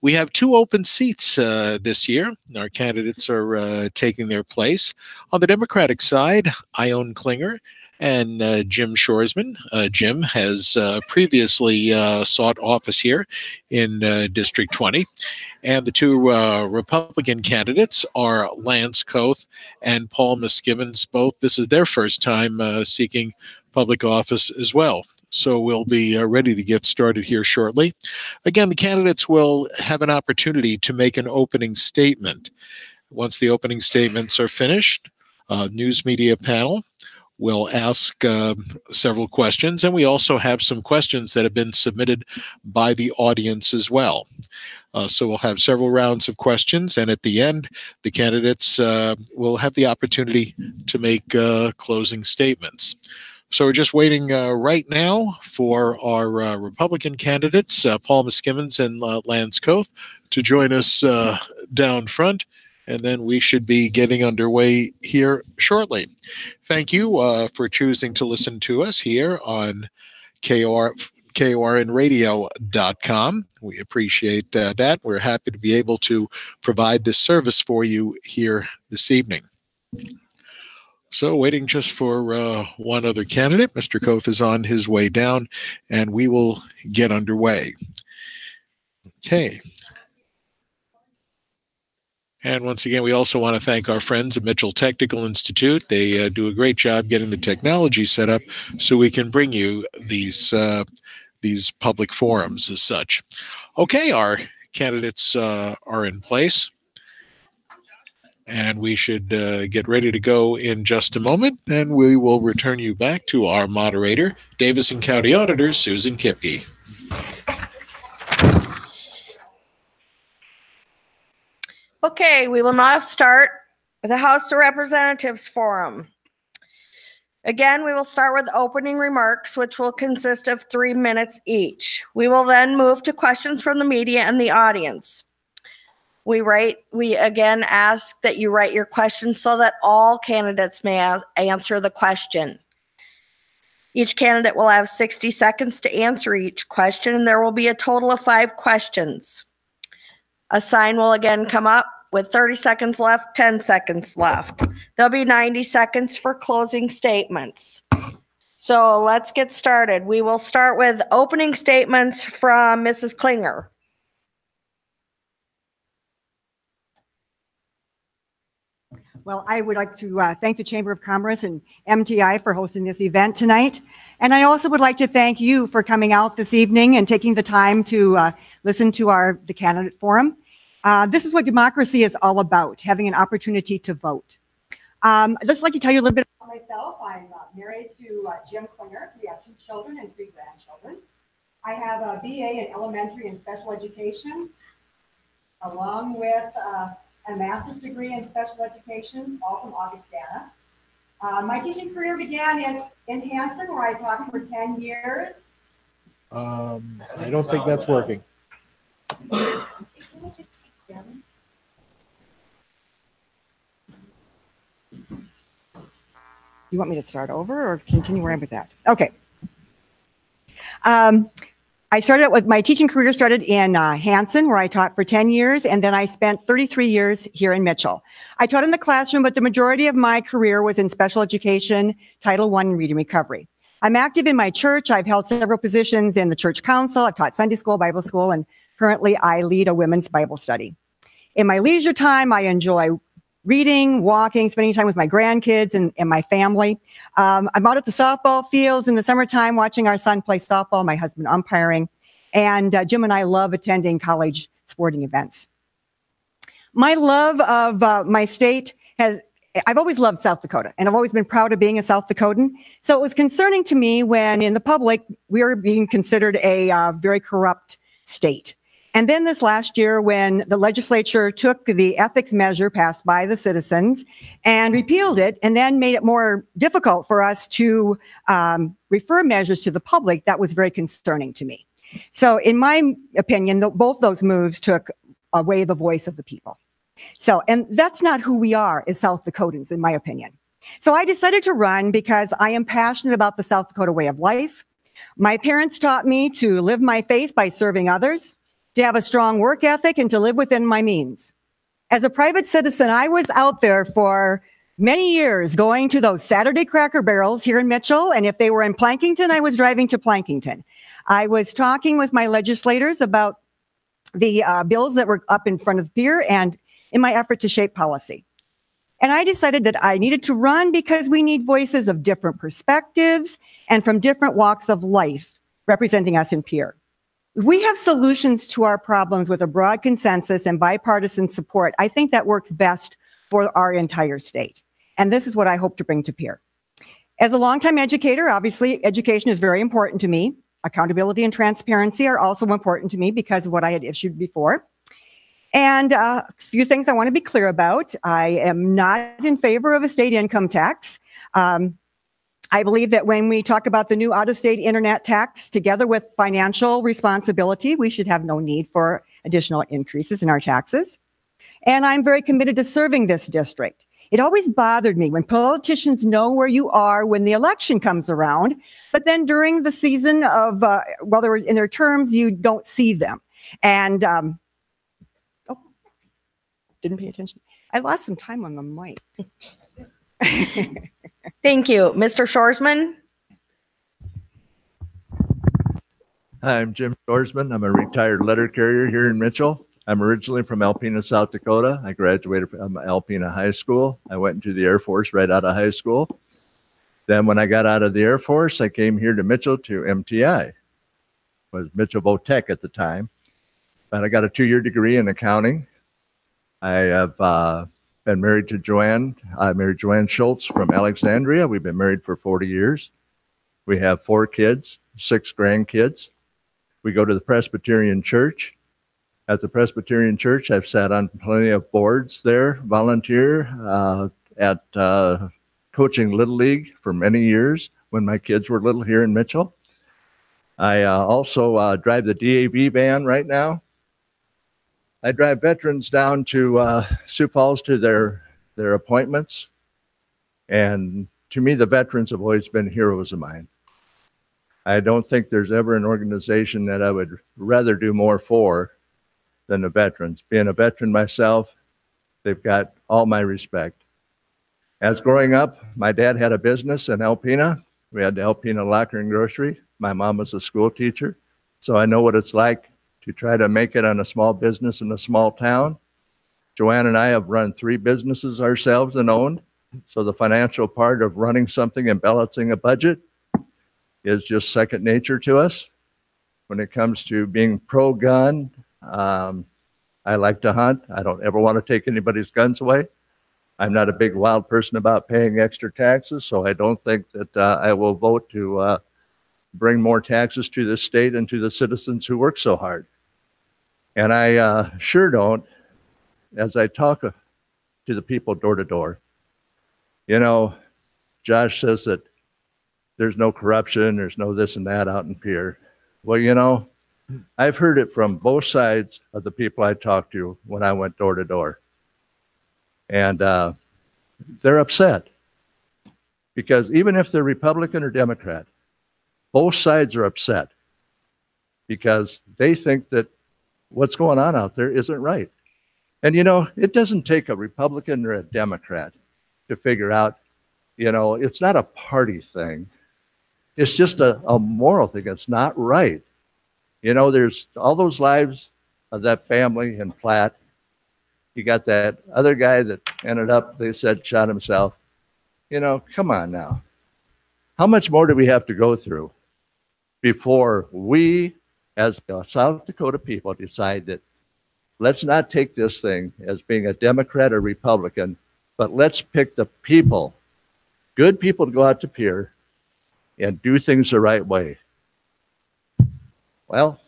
Speaker 1: We have 2 open seats this year. Our candidates are taking their place. On the Democratic side, Ione Klinger and Jim Shoresman. Jim has previously sought office here in District 20. And the 2 Republican candidates are Lance Koth and Paul Misgivens. Both, this is their first time seeking public office as well. So we'll be ready to get started here shortly. Again, the candidates will have an opportunity to make an opening statement. Once the opening statements are finished, news media panel will ask several questions, and we also have some questions that have been submitted by the audience as well. So we'll have several rounds of questions, and at the end, the candidates will have the opportunity to make closing statements. So we're just waiting right now for our Republican candidates, Paul Misgivens and Lance Koth, to join us down front, and then we should be getting underway here shortly. Thank you for choosing to listen to us here on KORNradio.com. We appreciate that. We're happy to be able to provide this service for you here this evening. So waiting just for one other candidate. Mr. Koth is on his way down, and we will get underway. Okay. And once again, we also want to thank our friends at Mitchell Technical Institute. They do a great job getting the technology set up so we can bring you these public forums as such. Okay, our candidates are in place. And we should get ready to go in just a moment, and we will return you back to our moderator, Davison County Auditor Susan Kipke.
Speaker 3: Okay, we will now start the House of Representatives Forum. Again, we will start with opening remarks, which will consist of 3 minutes each. We will then move to questions from the media and the audience. We again ask that you write your questions so that all candidates may answer the question. Each candidate will have 60 seconds to answer each question, and there will be a total of 5 questions. A sign will again come up with 30 seconds left, 10 seconds left. There'll be 90 seconds for closing statements. So let's get started. We will start with opening statements from Mrs. Klinger.
Speaker 11: Well, I would like to thank the Chamber of Commerce and MTI for hosting this event tonight. And I also would like to thank you for coming out this evening and taking the time to listen to the candidate forum. This is what democracy is all about, having an opportunity to vote. I'd just like to tell you a little bit about myself. I'm married to Jim Klinger. We have 2 children and 3 grandchildren. I have a BA in elementary and special education, along with a master's degree in special education, all from Augustana. My teaching career began in Hanson, where I taught for 10 years.
Speaker 10: I don't think that's working.
Speaker 11: You want me to start over or continue where I was at? Okay. I started with my teaching career started in Hanson, where I taught for 10 years, and then I spent 33 years here in Mitchell. I taught in the classroom, but the majority of my career was in special education, Title I, and reading recovery. I'm active in my church. I've held several positions in the church council. I've taught Sunday school, Bible school, and currently I lead a women's Bible study. In my leisure time, I enjoy reading, walking, spending time with my grandkids and my family. I'm out at the softball fields in the summertime watching our son play softball, my husband umpiring, and Jim and I love attending college sporting events. My love of my state I've always loved South Dakota, and I've always been proud of being a South Dakotan. So it was concerning to me when in the public, we were being considered a very corrupt state. And then this last year, when the legislature took the ethics measure passed by the citizens and repealed it, and then made it more difficult for us to refer measures to the public, that was very concerning to me. So in my opinion, both those moves took away the voice of the people. So, and that's not who we are as South Dakotans, in my opinion. So I decided to run because I am passionate about the South Dakota way of life. My parents taught me to live my faith by serving others, to have a strong work ethic, and to live within my means. As a private citizen, I was out there for many years going to those Saturday Cracker Barrels here in Mitchell, and if they were in Plankington, I was driving to Plankington. I was talking with my legislators about the bills that were up in front of the pier and in my effort to shape policy. And I decided that I needed to run because we need voices of different perspectives and from different walks of life representing us in Pierre. We have solutions to our problems with a broad consensus and bipartisan support. I think that works best for our entire state. And this is what I hope to bring to Pierre. As a longtime educator, obviously, education is very important to me. Accountability and transparency are also important to me because of what I had issued before. And a few things I want to be clear about. I am not in favor of a state income tax. I believe that when we talk about the new out-of-state internet tax together with financial responsibility, we should have no need for additional increases in our taxes. And I'm very committed to serving this district. It always bothered me when politicians know where you are when the election comes around, but then during the season of, while they're in their terms, you don't see them. And, oh, didn't pay attention. I lost some time on the mic.
Speaker 3: Thank you. Mr. Shorsman?
Speaker 6: Hi, I'm Jim Shorsman. I'm a retired letter carrier here in Mitchell. I'm originally from Alpena, South Dakota. I graduated from Alpena High School. I went into the Air Force right out of high school. Then when I got out of the Air Force, I came here to Mitchell to MTI. It was Mitchell Votech at the time. But I got a 2-year degree in accounting. I have been married to Joanne. I married Joanne Schultz from Alexandria. We've been married for 40 years. We have 4 kids, 6 grandkids. We go to the Presbyterian Church. At the Presbyterian Church, I've sat on plenty of boards there, volunteer at coaching Little League for many years when my kids were little here in Mitchell. I also drive the DAV van right now. I drive veterans down to Sioux Falls to their appointments. And to me, the veterans have always been heroes of mine. I don't think there's ever an organization that I would rather do more for than the veterans. Being a veteran myself, they've got all my respect. As growing up, my dad had a business in Alpena. We had the Alpena Locker and Grocery. My mom was a school teacher, so I know what it's like to try to make it on a small business in a small town. Joanne and I have run 3 businesses ourselves and owned, so the financial part of running something and balancing a budget is just second nature to us. When it comes to being pro-gun, I like to hunt. I don't ever want to take anybody's guns away. I'm not a big wild person about paying extra taxes, so I don't think that I will vote to bring more taxes to the state and to the citizens who work so hard. And I sure don't, as I talk to the people door to door. You know, Josh says that there's no corruption, there's no this and that out in Pierre. Well, you know, I've heard it from both sides of the people I talked to when I went door to door. And they're upset because even if they're Republican or Democrat, both sides are upset because they think that what's going on out there isn't right. And, you know, it doesn't take a Republican or a Democrat to figure out, you know, it's not a party thing. It's just a moral thing. It's not right. You know, there's all those lives of that family in Platte. You got that other guy that ended up, they said, shot himself. You know, come on now. How much more do we have to go through before we, as the South Dakota people, decide that let's not take this thing as being a Democrat or Republican, but let's pick the people, good people to go out to Pierre and do things the right way. Well,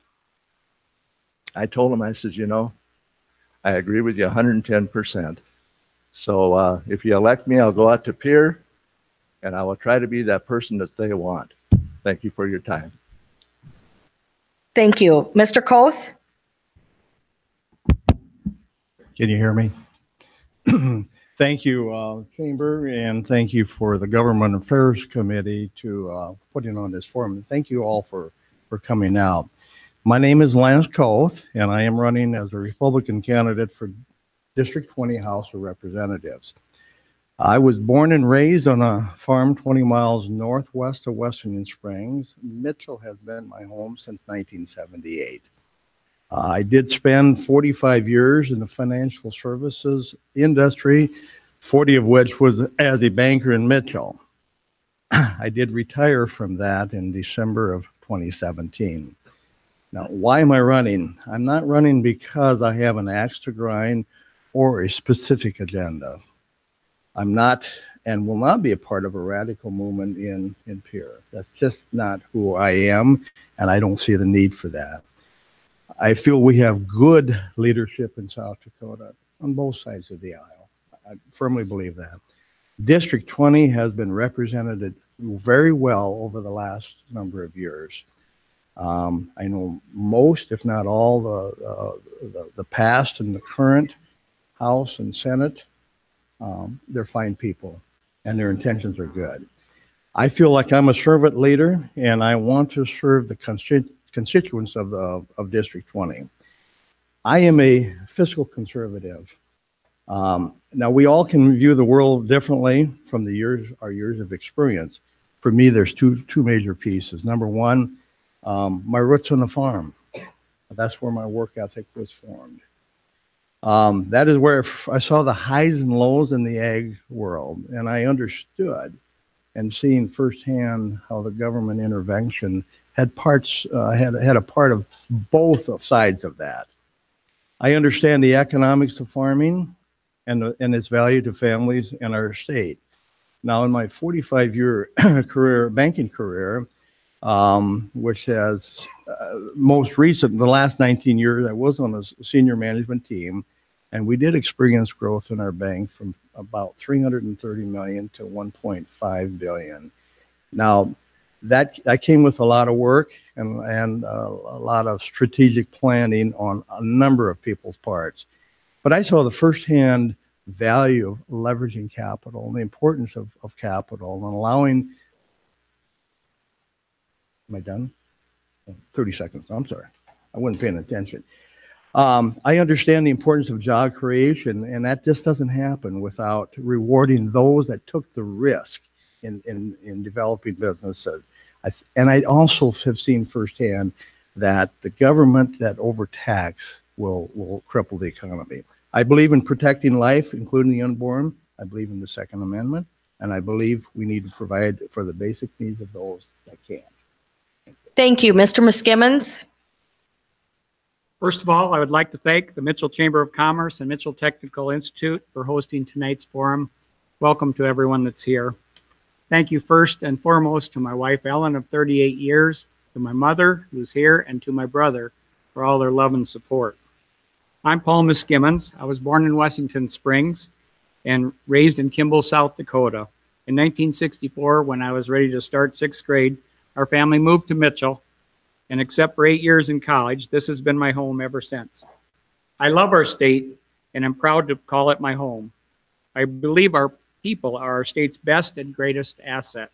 Speaker 6: I told him, I said, you know, I agree with you 110%. So if you elect me, I'll go out to Pierre and I will try to be that person that they want. Thank you for your time.
Speaker 3: Thank you. Mr. Koth?
Speaker 12: Can you hear me? Thank you, Chamber, and thank you for the Government Affairs Committee to putting on this forum. Thank you all for coming out. My name is Lance Koth, and I am running as a Republican candidate for District 20 House of Representatives. I was born and raised on a farm 20 miles northwest of Western Springs. Mitchell has been my home since 1978. I did spend 45 years in the financial services industry, 40 of which was as a banker in Mitchell. I did retire from that in December of 2017. Now, why am I running? I'm not running because I have an axe to grind or a specific agenda. I'm not and will not be a part of a radical movement in Pierre. That's just not who I am, and I don't see the need for that. I feel we have good leadership in South Dakota on both sides of the aisle. I firmly believe that. District 20 has been represented very well over the last number of years. I know most, if not all, the past and the current House and Senate. They're fine people, and their intentions are good. I feel like I'm a servant leader, and I want to serve the constituents of District 20. I am a fiscal conservative. Now, we all can view the world differently from our years of experience. For me, there's two major pieces. Number one, my roots on the farm. That's where my work ethic was formed. That is where I saw the highs and lows in the ag world, and I understood and seeing firsthand how the government intervention had had a part of both sides of that. I understand the economics of farming and its value to families and our state. Now, in my 45-year banking career, which has most recent, the last 19 years, I was on a senior management team, and we did experience growth in our bank from about 330 million to 1.5 billion. Now, that came with a lot of work and a lot of strategic planning on a number of people's parts. But I saw the firsthand value of leveraging capital and the importance of capital and allowing Am I done? 30 seconds. I'm sorry. I wasn't paying attention. I understand the importance of job creation, and that just doesn't happen without rewarding those that took the risk in developing businesses. And I also have seen firsthand that the government that overtax will cripple the economy. I believe in protecting life, including the unborn. I believe in the Second Amendment, and I believe we need to provide for the basic needs of those that can.
Speaker 3: Thank you. Mr. Miskimmons?
Speaker 13: First of all, I would like to thank the Mitchell Chamber of Commerce and Mitchell Technical Institute for hosting tonight's forum. Welcome to everyone that's here. Thank you first and foremost to my wife, Ellen, of 38 years, to my mother, who's here, and to my brother for all their love and support. I'm Paul Miskimmons. I was born in Washington Springs and raised in Kimball, South Dakota. In 1964, when I was ready to start 6th grade, our family moved to Mitchell, and except for 8 years in college, this has been my home ever since. I love our state, and I'm proud to call it my home. I believe our people are our state's best and greatest asset.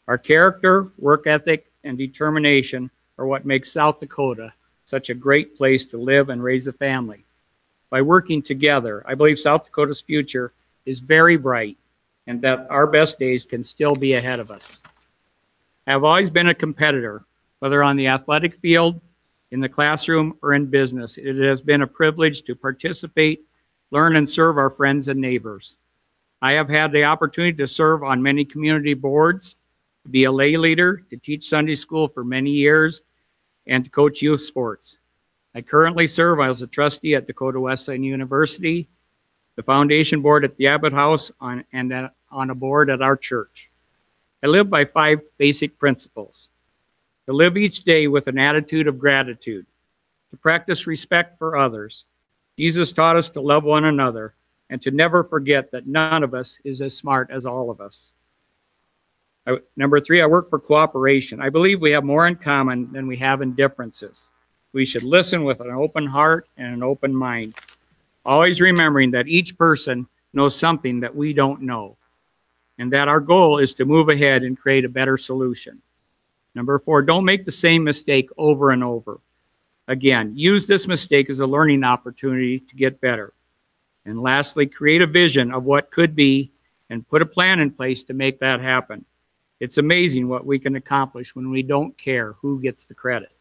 Speaker 13: Our character, work ethic, and determination are what makes South Dakota such a great place to live and raise a family. By working together, I believe South Dakota's future is very bright and that our best days can still be ahead of us. I have always been a competitor, whether on the athletic field, in the classroom, or in business. It has been a privilege to participate, learn, and serve our friends and neighbors. I have had the opportunity to serve on many community boards, to be a lay leader, to teach Sunday school for many years, and to coach youth sports. I currently serve as a trustee at Dakota Wesleyan University, the foundation board at the Abbott House, and on a board at our church. I live by 5 basic principles: to live each day with an attitude of gratitude, to practice respect for others. Jesus taught us to love one another and to never forget that none of us is as smart as all of us. Number 3, I work for cooperation. I believe we have more in common than we have in differences. We should listen with an open heart and an open mind, always remembering that each person knows something that we don't know, and that our goal is to move ahead and create a better solution. Number 4, don't make the same mistake over and over. Again, use this mistake as a learning opportunity to get better. And lastly, create a vision of what could be and put a plan in place to make that happen. It's amazing what we can accomplish when we don't care who gets the credit.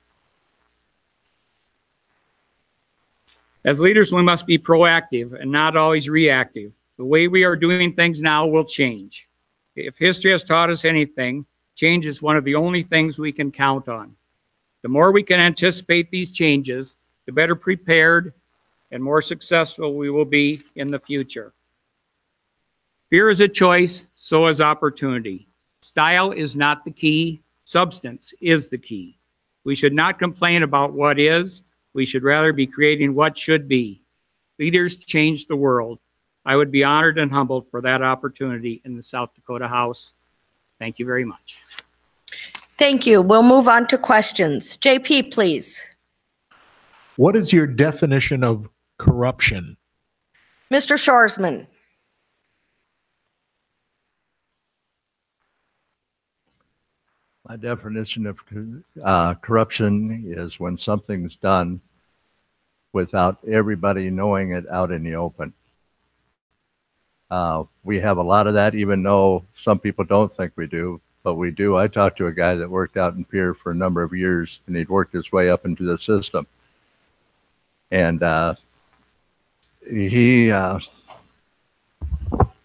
Speaker 13: As leaders, we must be proactive and not always reactive. The way we are doing things now will change. If history has taught us anything, change is one of the only things we can count on. The more we can anticipate these changes, the better prepared and more successful we will be in the future. Fear is a choice, so is opportunity. Style is not the key, substance is the key. We should not complain about what is, we should rather be creating what should be. Leaders change the world. I would be honored and humbled for that opportunity in the South Dakota House. Thank you very much.
Speaker 3: Thank you. We'll move on to questions. JP, please.
Speaker 10: What is your definition of corruption?
Speaker 3: Mr. Shorsman.
Speaker 6: My definition of corruption is when something's done without everybody knowing it out in the open. We have a lot of that, even though some people don't think we do, but we do. I talked to a guy that worked out in Pierre for a number of years, and he'd worked his way up into the system. And he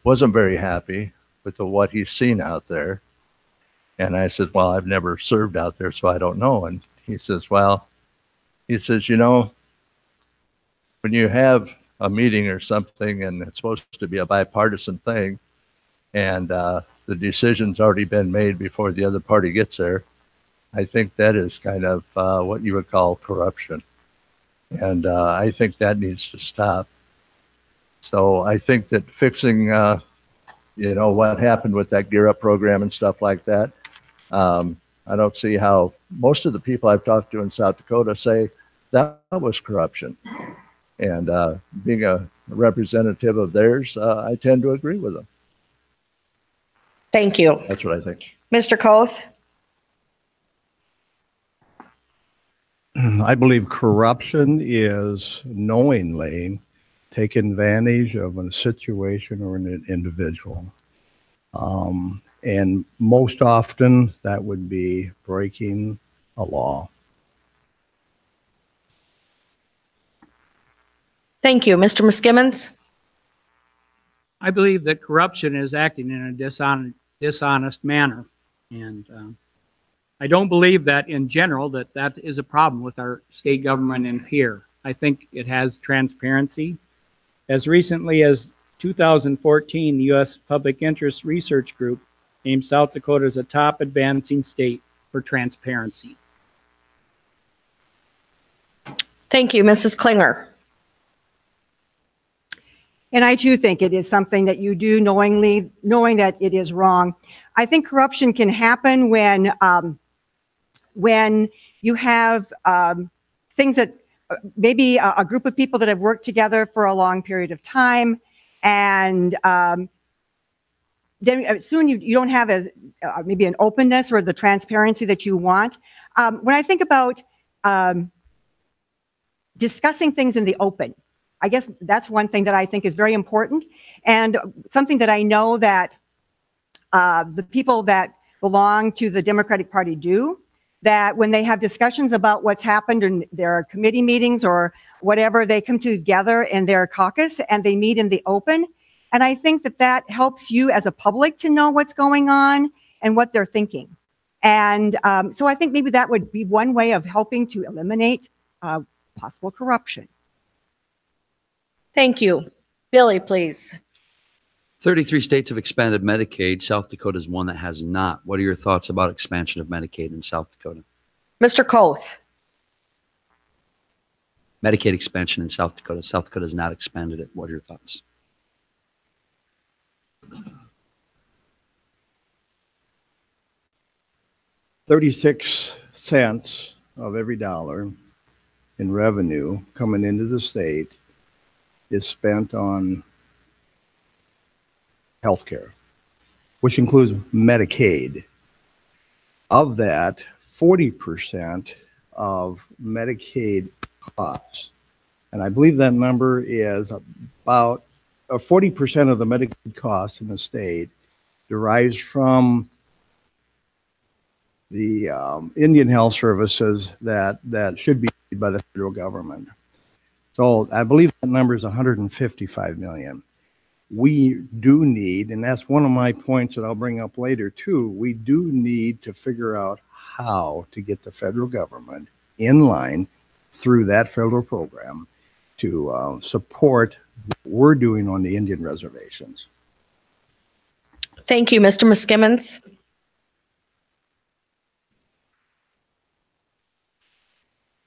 Speaker 6: wasn't very happy with what he's seen out there. And I said, well, I've never served out there, so I don't know. And he says, well, he says, you know, when you have a meeting or something and it's supposed to be a bipartisan thing and the decision's already been made before the other party gets there, I think that is kind of what you would call corruption. And I think that needs to stop. So I think that fixing, you know, what happened with that Gear Up program and stuff like that, I don't see how most of the people I've talked to in South Dakota say that was corruption. And being a representative of theirs, I tend to agree with them.
Speaker 3: Thank you.
Speaker 6: That's what I think.
Speaker 3: Mr. Koth.
Speaker 12: I believe corruption is knowingly taking advantage of a situation or an individual. And most often that would be breaking a law.
Speaker 3: Thank you. Mr. Muskimins?
Speaker 13: I believe that corruption is acting in a dishonest manner. And I don't believe that in general that is a problem with our state government and here. I think it has transparency. As recently as 2014, the U.S. Public Interest Research Group named South Dakota as a top advancing state for transparency.
Speaker 3: Thank you. Mrs. Klinger?
Speaker 11: And I too think it is something that you do knowingly, knowing that it is wrong. I think corruption can happen when you have things that maybe a group of people that have worked together for a long period of time, and then soon you don't have as maybe an openness or the transparency that you want. When I think about discussing things in the open, I guess that's one thing that I think is very important, and something that I know that the people that belong to the Democratic Party do, that when they have discussions about what's happened in their committee meetings or whatever, they come together in their caucus and they meet in the open. And I think that that helps you as a public to know what's going on and what they're thinking. And so I think maybe that would be one way of helping to eliminate possible corruption.
Speaker 3: Thank you. Billy, please.
Speaker 9: 33 states have expanded Medicaid. South Dakota is one that has not. What are your thoughts about expansion of Medicaid in South Dakota?
Speaker 3: Mr. Koth?
Speaker 9: Medicaid expansion in South Dakota. South Dakota has not expanded it. What are your thoughts?
Speaker 12: $0.36 of every dollar in revenue coming into the state is spent on healthcare, which includes Medicaid. Of that, 40% of Medicaid costs, and I believe that number is about 40% of the Medicaid costs in the state derives from the Indian Health Services that should be paid by the federal government. So I believe that number is 155 million. We do need, and that's one of my points that I'll bring up later too, we do need to figure out how to get the federal government in line through that federal program to support what we're doing on the Indian reservations.
Speaker 3: Thank you. Mr. Muskimins?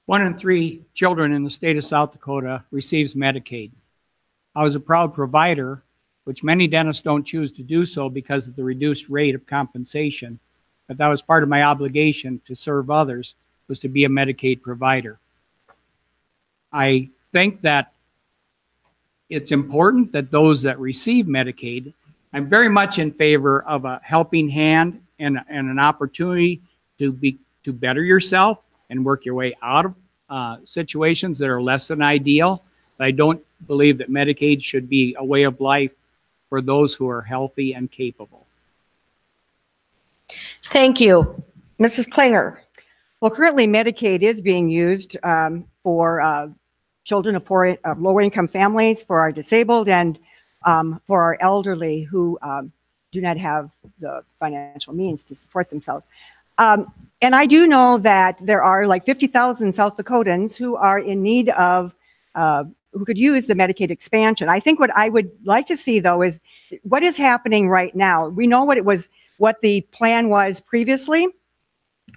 Speaker 13: 1 in 3 children in the state of South Dakota receives Medicaid. I was a proud provider, which many dentists don't choose to do so because of the reduced rate of compensation. But that was part of my obligation to serve others, was to be a Medicaid provider. I think that it's important that those that receive Medicaid, I'm very much in favor of a helping hand and an opportunity to better yourself and work your way out of situations that are less than ideal. But I don't believe that Medicaid should be a way of life for those who are healthy and capable.
Speaker 3: Thank you. Mrs. Klinger?
Speaker 11: Well, currently Medicaid is being used for children of lower-income families, for our disabled, and for our elderly who do not have the financial means to support themselves. And I do know that there are like 50,000 South Dakotans who are in need of, who could use the Medicaid expansion. I think what I would like to see, though, is what is happening right now. We know what the plan was previously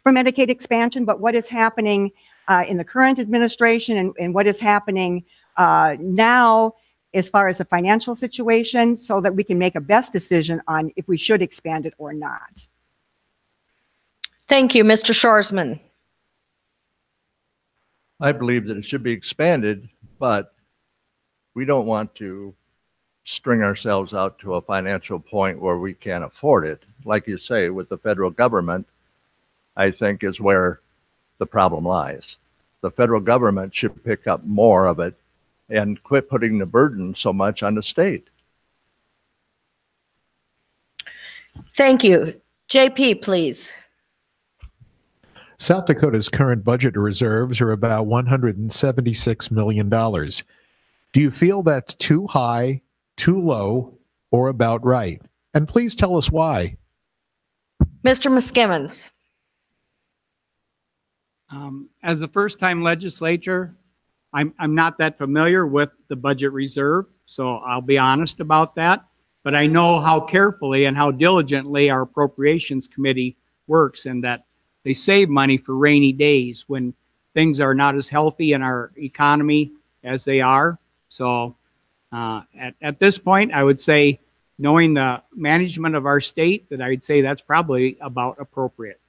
Speaker 11: for Medicaid expansion, but what is happening in the current administration and what is happening now as far as the financial situation, so that we can make a best decision on if we should expand it or not.
Speaker 3: Thank you. Mr. Shorsman?
Speaker 6: I believe that it should be expanded, but we don't want to string ourselves out to a financial point where we can't afford it. Like you say, with the federal government, I think is where the problem lies. The federal government should pick up more of it and quit putting the burden so much on the state.
Speaker 3: Thank you. JP, please.
Speaker 10: South Dakota's current budget reserves are about $176 million. Do you feel that's too high, too low, or about right? And please tell us why.
Speaker 3: Mr. Miskimins.
Speaker 13: As a first-time legislator, I'm not that familiar with the budget reserve, so I'll be honest about that. But I know how carefully and how diligently our Appropriations Committee works, and that they save money for rainy days when things are not as healthy in our economy as they are. So at this point, I would say, knowing the management of our state, that I'd say that's probably about appropriate.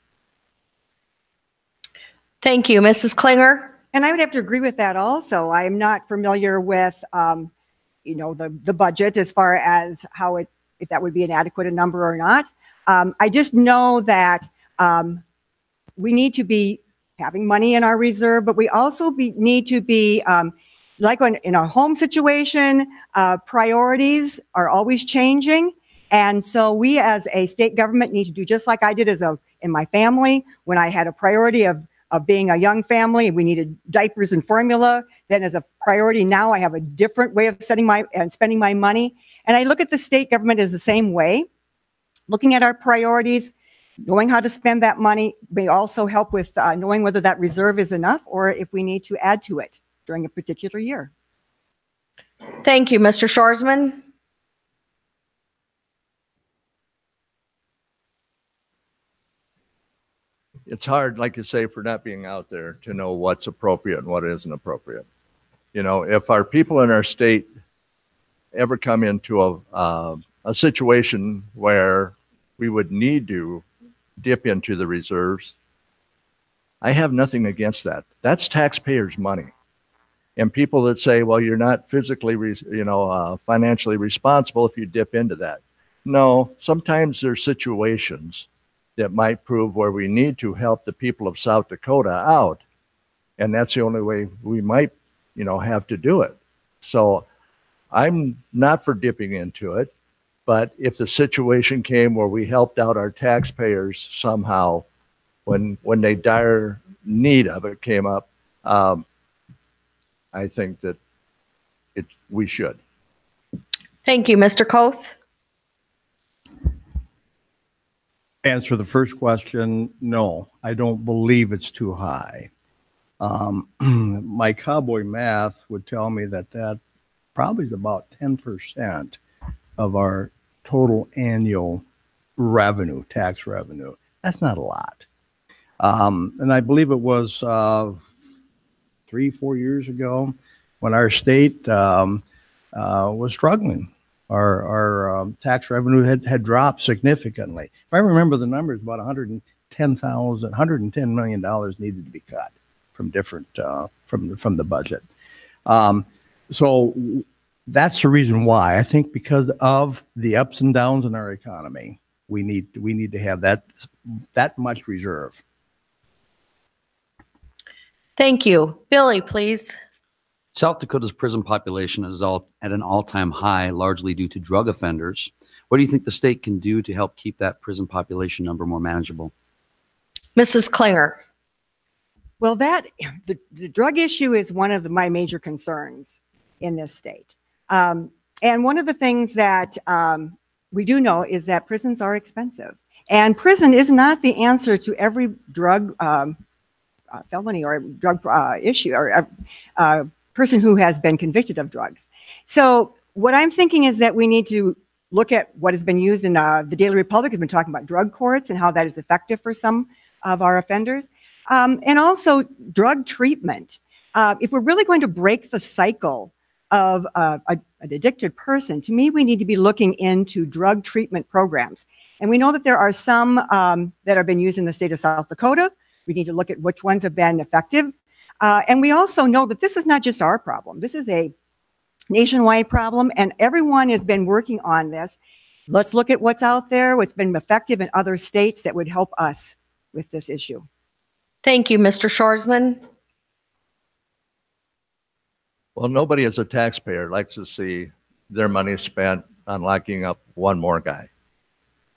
Speaker 3: Thank you. Mrs. Klinger?
Speaker 11: And I would have to agree with that also. I'm not familiar with, the budget as far as how if that would be an adequate number or not. I just know that we need to be having money in our reserve, but we also need to be, like in a home situation, priorities are always changing. And so we as a state government need to do just like I did in my family when I had a priority of being a young family. We needed diapers and formula. Then as a priority now, I have a different way of spending my money. And I look at the state government as the same way. Looking at our priorities, knowing how to spend that money may also help with knowing whether that reserve is enough or if we need to add to it during a particular year.
Speaker 3: Thank you. Mr. Shorsman?
Speaker 6: It's hard, like you say, for not being out there to know what's appropriate and what isn't appropriate. You know, if our people in our state ever come into a situation where we would need to dip into the reserves, I have nothing against that. That's taxpayers' money. And people that say, well, you're not physically, financially responsible if you dip into that. No, sometimes there's situations that might prove where we need to help the people of South Dakota out. And that's the only way we might, have to do it. So I'm not for dipping into it, but if the situation came where we helped out our taxpayers somehow when they dire need of it came up, I think that we should.
Speaker 3: Thank you. Mr. Koth?
Speaker 12: Answer the first question, no, I don't believe it's too high. My cowboy math would tell me that probably is about 10% of our total annual revenue, tax revenue. That's not a lot. And I believe it was 3-4 years ago when our state was struggling. Our tax revenue had dropped significantly. If I remember the numbers, about $110 million needed to be cut from different from the budget. So that's the reason why I think, because of the ups and downs in our economy, we need to have that much reserve.
Speaker 3: Thank you. Billy, please.
Speaker 9: South Dakota's prison population is at an all-time high, largely due to drug offenders. What do you think the state can do to help keep that prison population number more manageable?
Speaker 3: Mrs. Klinger.
Speaker 11: Well, the drug issue is one of my major concerns in this state. And one of the things that we do know is that prisons are expensive. And prison is not the answer to every drug felony or drug issue or person who has been convicted of drugs. So what I'm thinking is that we need to look at what has been used in the Daily Republic has been talking about drug courts and how that is effective for some of our offenders. And also drug treatment. If we're really going to break the cycle of an addicted person, to me, we need to be looking into drug treatment programs. And we know that there are some that have been used in the state of South Dakota. We need to look at which ones have been effective. And we also know that this is not just our problem. This is a nationwide problem, and everyone has been working on this. Let's look at what's out there, what's been effective in other states that would help us with this issue.
Speaker 3: Thank you, Mr. Shorsman.
Speaker 6: Well, nobody as a taxpayer likes to see their money spent on locking up one more guy.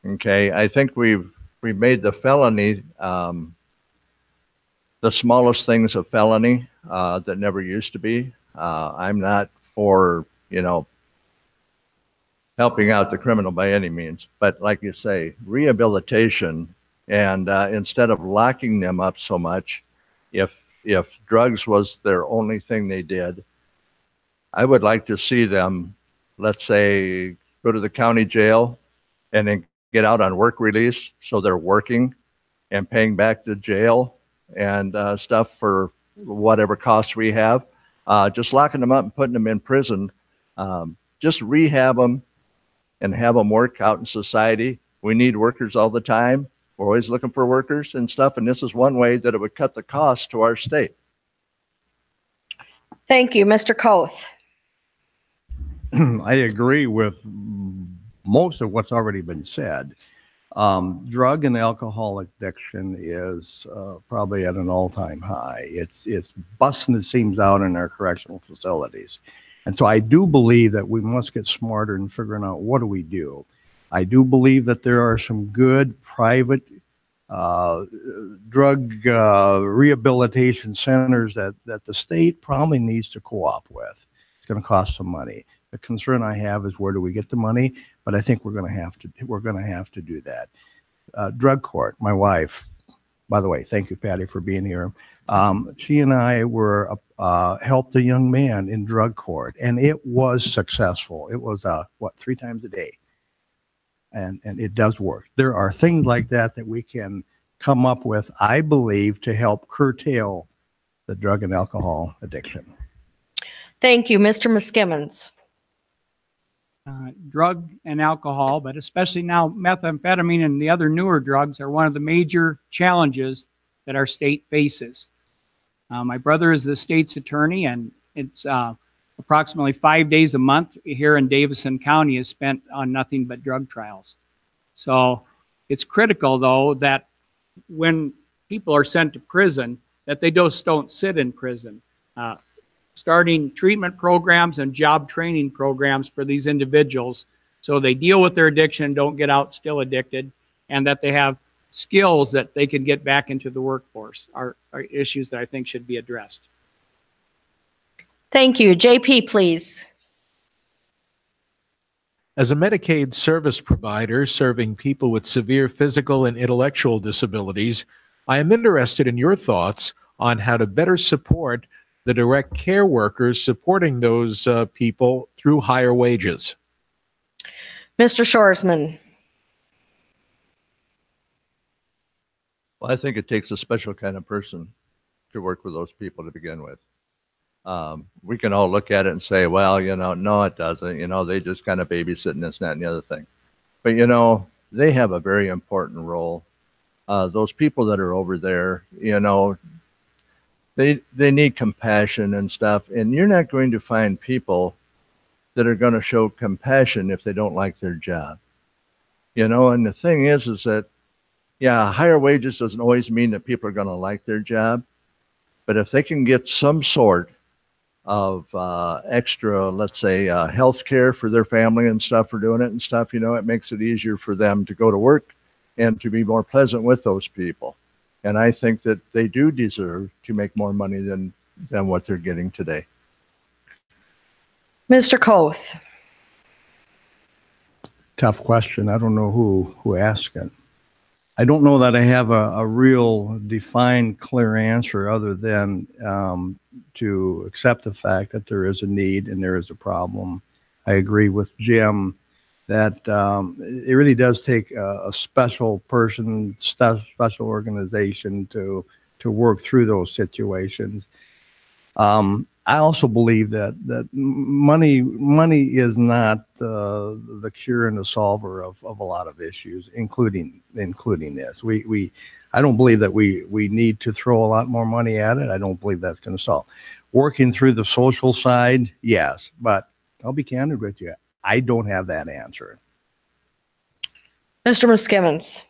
Speaker 6: Okay, I think we've made the felony the smallest thing's a felony that never used to be. I'm not for, helping out the criminal by any means, but like you say, rehabilitation, and instead of locking them up so much, if drugs was their only thing they did, I would like to see them, let's say, go to the county jail and then get out on work release, so they're working and paying back the jail and stuff for whatever costs we have. Just locking them up and putting them in prison, just rehab them and have them work out in society. We need workers all the time. We're always looking for workers and stuff, and this is one way that it would cut the cost to our state.
Speaker 3: Thank you, Mr. Koth.
Speaker 12: I agree with most of what's already been said. Drug and alcohol addiction is probably at an all-time high. It's busting the seams out in our correctional facilities. And so I do believe that we must get smarter in figuring out what do we do. I do believe that there are some good private drug rehabilitation centers that the state probably needs to co-op with. It's going to cost some money. The concern I have is where do we get the money? But I think we're going to have to do that. Drug court. My wife, by the way, thank you, Patty, for being here. She and I were helped a young man in drug court, and it was successful. It was 3 times a day, and it does work. There are things like that that we can come up with, I believe, to help curtail the drug and alcohol addiction.
Speaker 3: Thank you, Mr. Muskimmons.
Speaker 13: Drug and alcohol, but especially now methamphetamine and the other newer drugs, are one of the major challenges that our state faces. My brother is the state's attorney, and it's approximately 5 days a month here in Davison County is spent on nothing but drug trials. So it's critical, though, that when people are sent to prison, that they just don't sit in prison. Starting treatment programs and job training programs for these individuals so they deal with their addiction, don't get out still addicted, and that they have skills that they can get back into the workforce are issues that I think should be addressed.
Speaker 3: Thank you. JP, please.
Speaker 10: As a Medicaid service provider serving people with severe physical and intellectual disabilities, I am interested in your thoughts on how to better support the direct care workers supporting those people through higher wages.
Speaker 3: Mr. Shorsman.
Speaker 6: Well, I think it takes a special kind of person to work with those people to begin with. We can all look at it and say, well, no, it doesn't. They just kind of babysitting this, that, and the other thing. But, they have a very important role. Those people that are over there, they need compassion and stuff. And you're not going to find people that are going to show compassion if they don't like their job. And the thing is that, yeah, higher wages doesn't always mean that people are going to like their job. But if they can get some sort of extra, let's say, health care for their family and stuff for doing it and stuff, it makes it easier for them to go to work and to be more pleasant with those people. And I think that they do deserve to make more money than what they're getting today.
Speaker 3: Mr. Koth.
Speaker 12: Tough question. I don't know who asked it. I don't know that I have a real defined, clear answer other than to accept the fact that there is a need and there is a problem. I agree with Jim that it really does take a special person, special organization to work through those situations. I also believe that money is not the cure and the solver of a lot of issues, including this. I don't believe that we need to throw a lot more money at it. I don't believe that's going to solve. Working through the social side, yes, but I'll be candid with you. I don't have that answer.
Speaker 3: Mr. Muskimmons.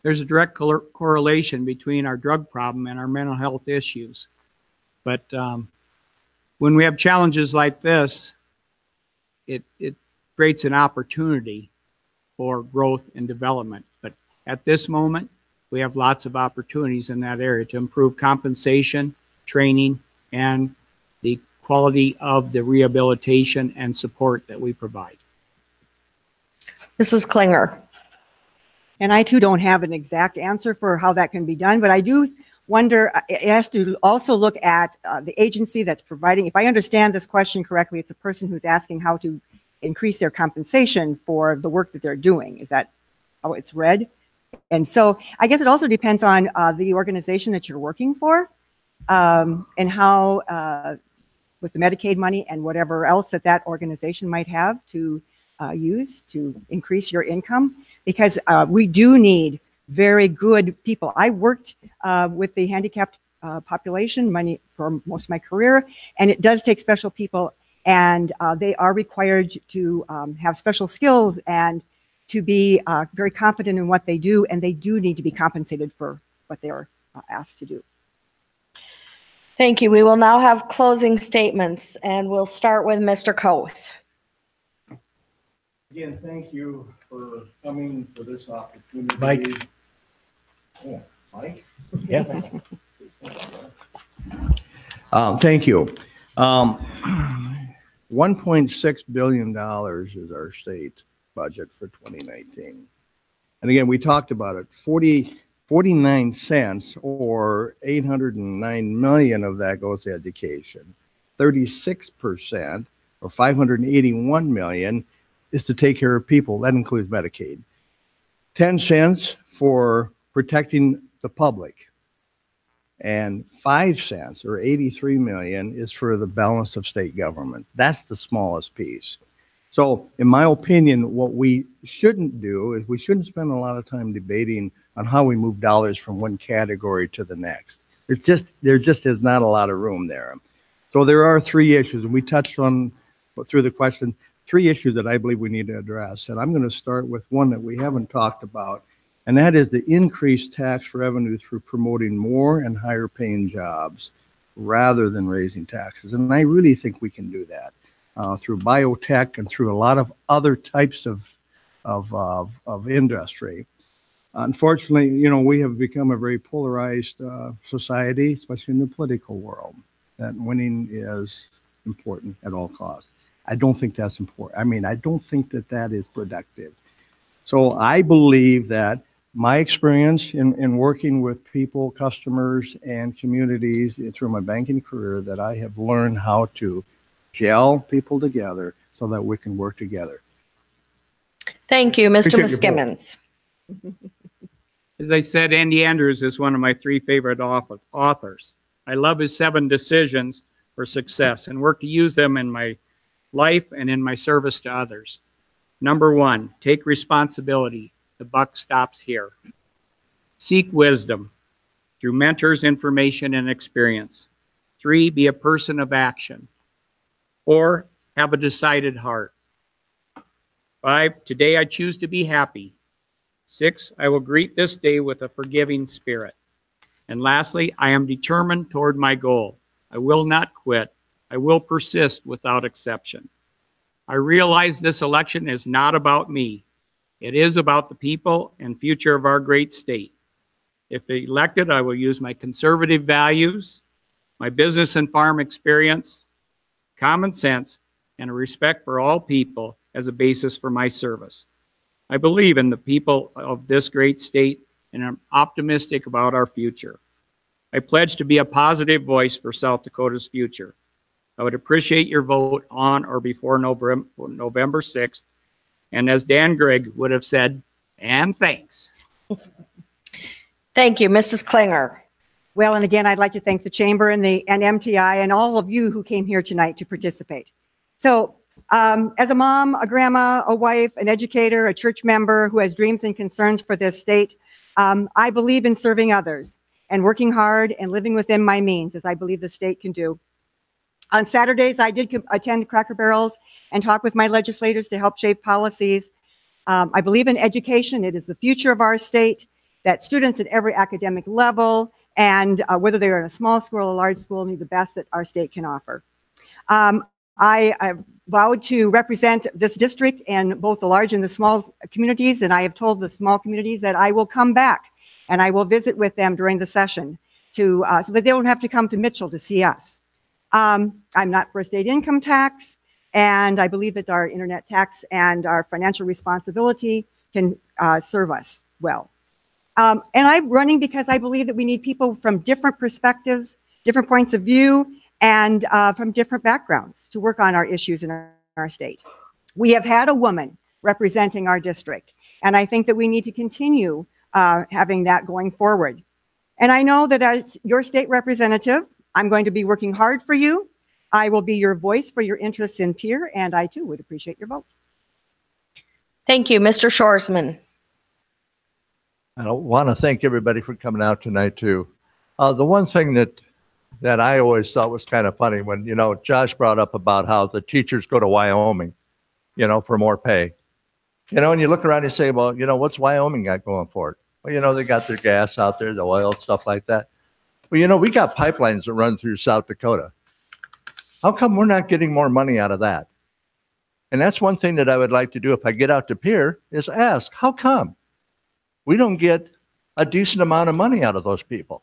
Speaker 13: There's a direct correlation between our drug problem and our mental health issues. But when we have challenges like this, it creates an opportunity for growth and development. But at this moment, we have lots of opportunities in that area to improve compensation, training, and the quality of the rehabilitation and support that we provide.
Speaker 3: Mrs. Klinger.
Speaker 11: And I too don't have an exact answer for how that can be done, but I do wonder, it has to also look at the agency that's providing. If I understand this question correctly, it's a person who's asking how to increase their compensation for the work that they're doing. Is that how it's read? And so I guess it also depends on the organization that you're working for, and how, with the Medicaid money and whatever else that organization might have to use to increase your income, because we do need very good people. I worked with the handicapped population for most of my career, and it does take special people, and they are required to have special skills and to be very competent in what they do, and they do need to be compensated for what they are asked to do.
Speaker 3: Thank you. We will now have closing statements, and we'll start with Mr. Koth.
Speaker 12: Again, thank you for coming for this opportunity.
Speaker 10: Mike.
Speaker 12: Oh, Mike?
Speaker 10: Yeah.
Speaker 12: Thank you. $1.6 billion is our state budget for 2019. And again, we talked about it, 49 cents or 809 million of that goes to education. 36% or 581 million is to take care of people. That includes Medicaid. 10 cents for protecting the public. And 5 cents or 83 million is for the balance of state government. That's the smallest piece. So in my opinion, what we shouldn't do is we shouldn't spend a lot of time debating on how we move dollars from one category to the next. There just is not a lot of room there. So there are three issues, and we touched on through the question, three issues that I believe we need to address. And I'm going to start with one that we haven't talked about, and that is the increased tax revenue through promoting more and higher paying jobs rather than raising taxes. And I really think we can do that through biotech and through a lot of other types of industry. Unfortunately, you know, we have become a very polarized society, especially in the political world, that winning is important at all costs. I don't think that's important. I mean, I don't think that that is productive. So I believe that my experience in working with people, customers, and communities through my banking career, that I have learned how to gel people together so that we can work together.
Speaker 3: Thank you, Mr. Miskimmons.
Speaker 13: As I said, Andy Andrews is one of my three favorite authors. I love his 7 decisions for success and work to use them in my life and in my service to others. Number 1, take responsibility. The buck stops here. Seek wisdom through mentors, information, and experience. 3, be a person of action. 4, have a decided heart. 5, today I choose to be happy. 6, I will greet this day with a forgiving spirit. And lastly, I am determined toward my goal. I will not quit. I will persist without exception. I realize this election is not about me. It is about the people and future of our great state. If elected, I will use my conservative values, my business and farm experience, common sense, and a respect for all people as a basis for my service. I believe in the people of this great state, and I'm optimistic about our future. I pledge to be a positive voice for South Dakota's future. I would appreciate your vote on or before November 6th. And as Dan Gregg would have said, and thanks.
Speaker 3: Thank you, Mrs. Klinger.
Speaker 11: Well, and again, I'd like to thank the Chamber and MTI and all of you who came here tonight to participate. So as a mom, a grandma, a wife, an educator, a church member who has dreams and concerns for this state, I believe in serving others and working hard and living within my means, as I believe the state can do. On Saturdays, I did attend Cracker Barrels and talk with my legislators to help shape policies. I believe in education. It is the future of our state, that students at every academic level and whether they're in a small school or a large school need the best that our state can offer. I vowed to represent this district and both the large and the small communities, and I have told the small communities that I will come back and I will visit with them during the session to so that they don't have to come to Mitchell to see us. I'm not for a state income tax, and I believe that our internet tax and our financial responsibility can serve us well. And I'm running because I believe that we need people from different perspectives, different points of view, and from different backgrounds to work on our issues in our state. We have had a woman representing our district, and I think that we need to continue having that going forward. And I know that as your state representative, I'm going to be working hard for you. I will be your voice for your interests in Pierre, and I too would appreciate your vote.
Speaker 3: Thank you, Mr. Shorsman.
Speaker 6: I want to thank everybody for coming out tonight too. The one thing that I always thought was kind of funny when, Josh brought up about how the teachers go to Wyoming, for more pay. And you look around and say, well, what's Wyoming got going for it? Well, they got their gas out there, the oil, stuff like that. Well, we got pipelines that run through South Dakota. How come we're not getting more money out of that? And that's one thing that I would like to do if I get out to Pierre is ask, how come we don't get a decent amount of money out of those people?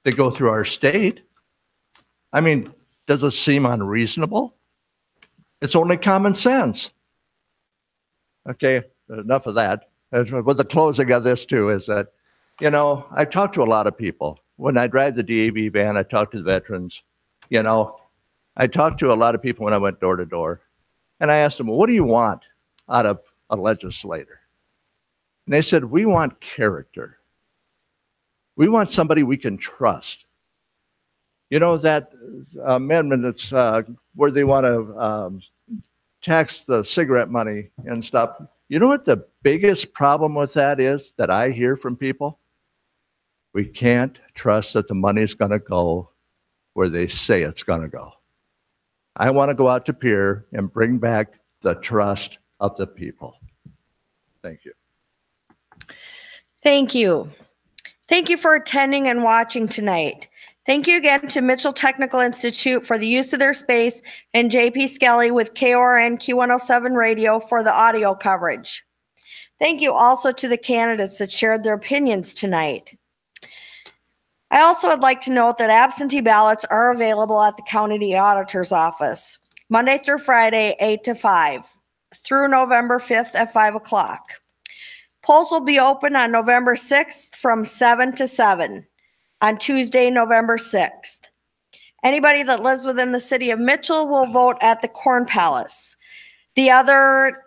Speaker 6: They go through our state. I mean, does it seem unreasonable? It's only common sense. Okay, enough of that. With the closing of this too is that, I've talked to a lot of people. When I drive the DAV van, I talk to the veterans. I talked to a lot of people when I went door to door. And I asked them, well, what do you want out of a legislator? And they said, we want character. We want somebody we can trust. That amendment that's where they want to tax the cigarette money and stuff. You know what the biggest problem with that is that I hear from people? We can't trust that the money's going to go where they say it's going to go. I want to go out to Pierre and bring back the trust of the people. Thank you.
Speaker 3: Thank you. Thank you for attending and watching tonight. Thank you again to Mitchell Technical Institute for the use of their space and JP Skelly with KORN Q107 Radio for the audio coverage. Thank you also to the candidates that shared their opinions tonight. I also would like to note that absentee ballots are available at the County Auditor's Office, Monday through Friday, 8 to 5, through November 5th at 5 o'clock. Polls will be open on November 6th from 7 to 7, on Tuesday, November 6th. Anybody that lives within the city of Mitchell will vote at the Corn Palace. The other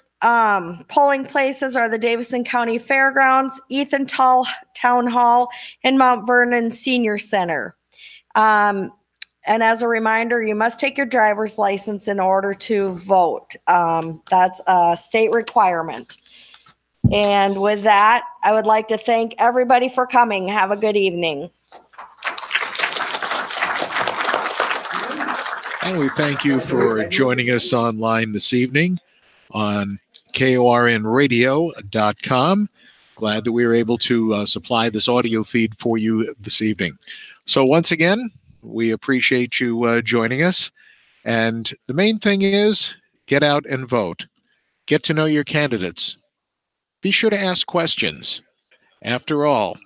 Speaker 3: polling places are the Davison County Fairgrounds, Ethantal Town Hall, and Mount Vernon Senior Center. And as a reminder, you must take your driver's license in order to vote. That's a state requirement. And with that, I would like to thank everybody for coming. Have a good evening.
Speaker 1: And we thank you for joining us online this evening on KORNradio.com. Glad that we were able to supply this audio feed for you this evening. So once again, we appreciate you joining us. And the main thing is get out and vote. Get to know your candidates. Be sure to ask questions. After all,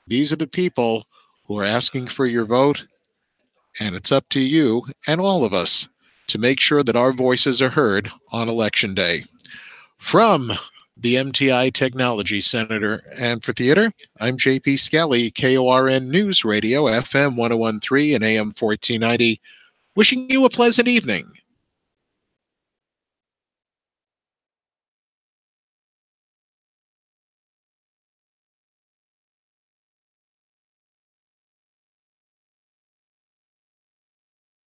Speaker 1: these are the people who are asking for your vote. And it's up to you and all of us to make sure that our voices are heard on Election Day. From the MTI Technology Center and for Theater, I'm JP Skelly, KORN News Radio, FM 1013 and AM 1490, wishing you a pleasant evening.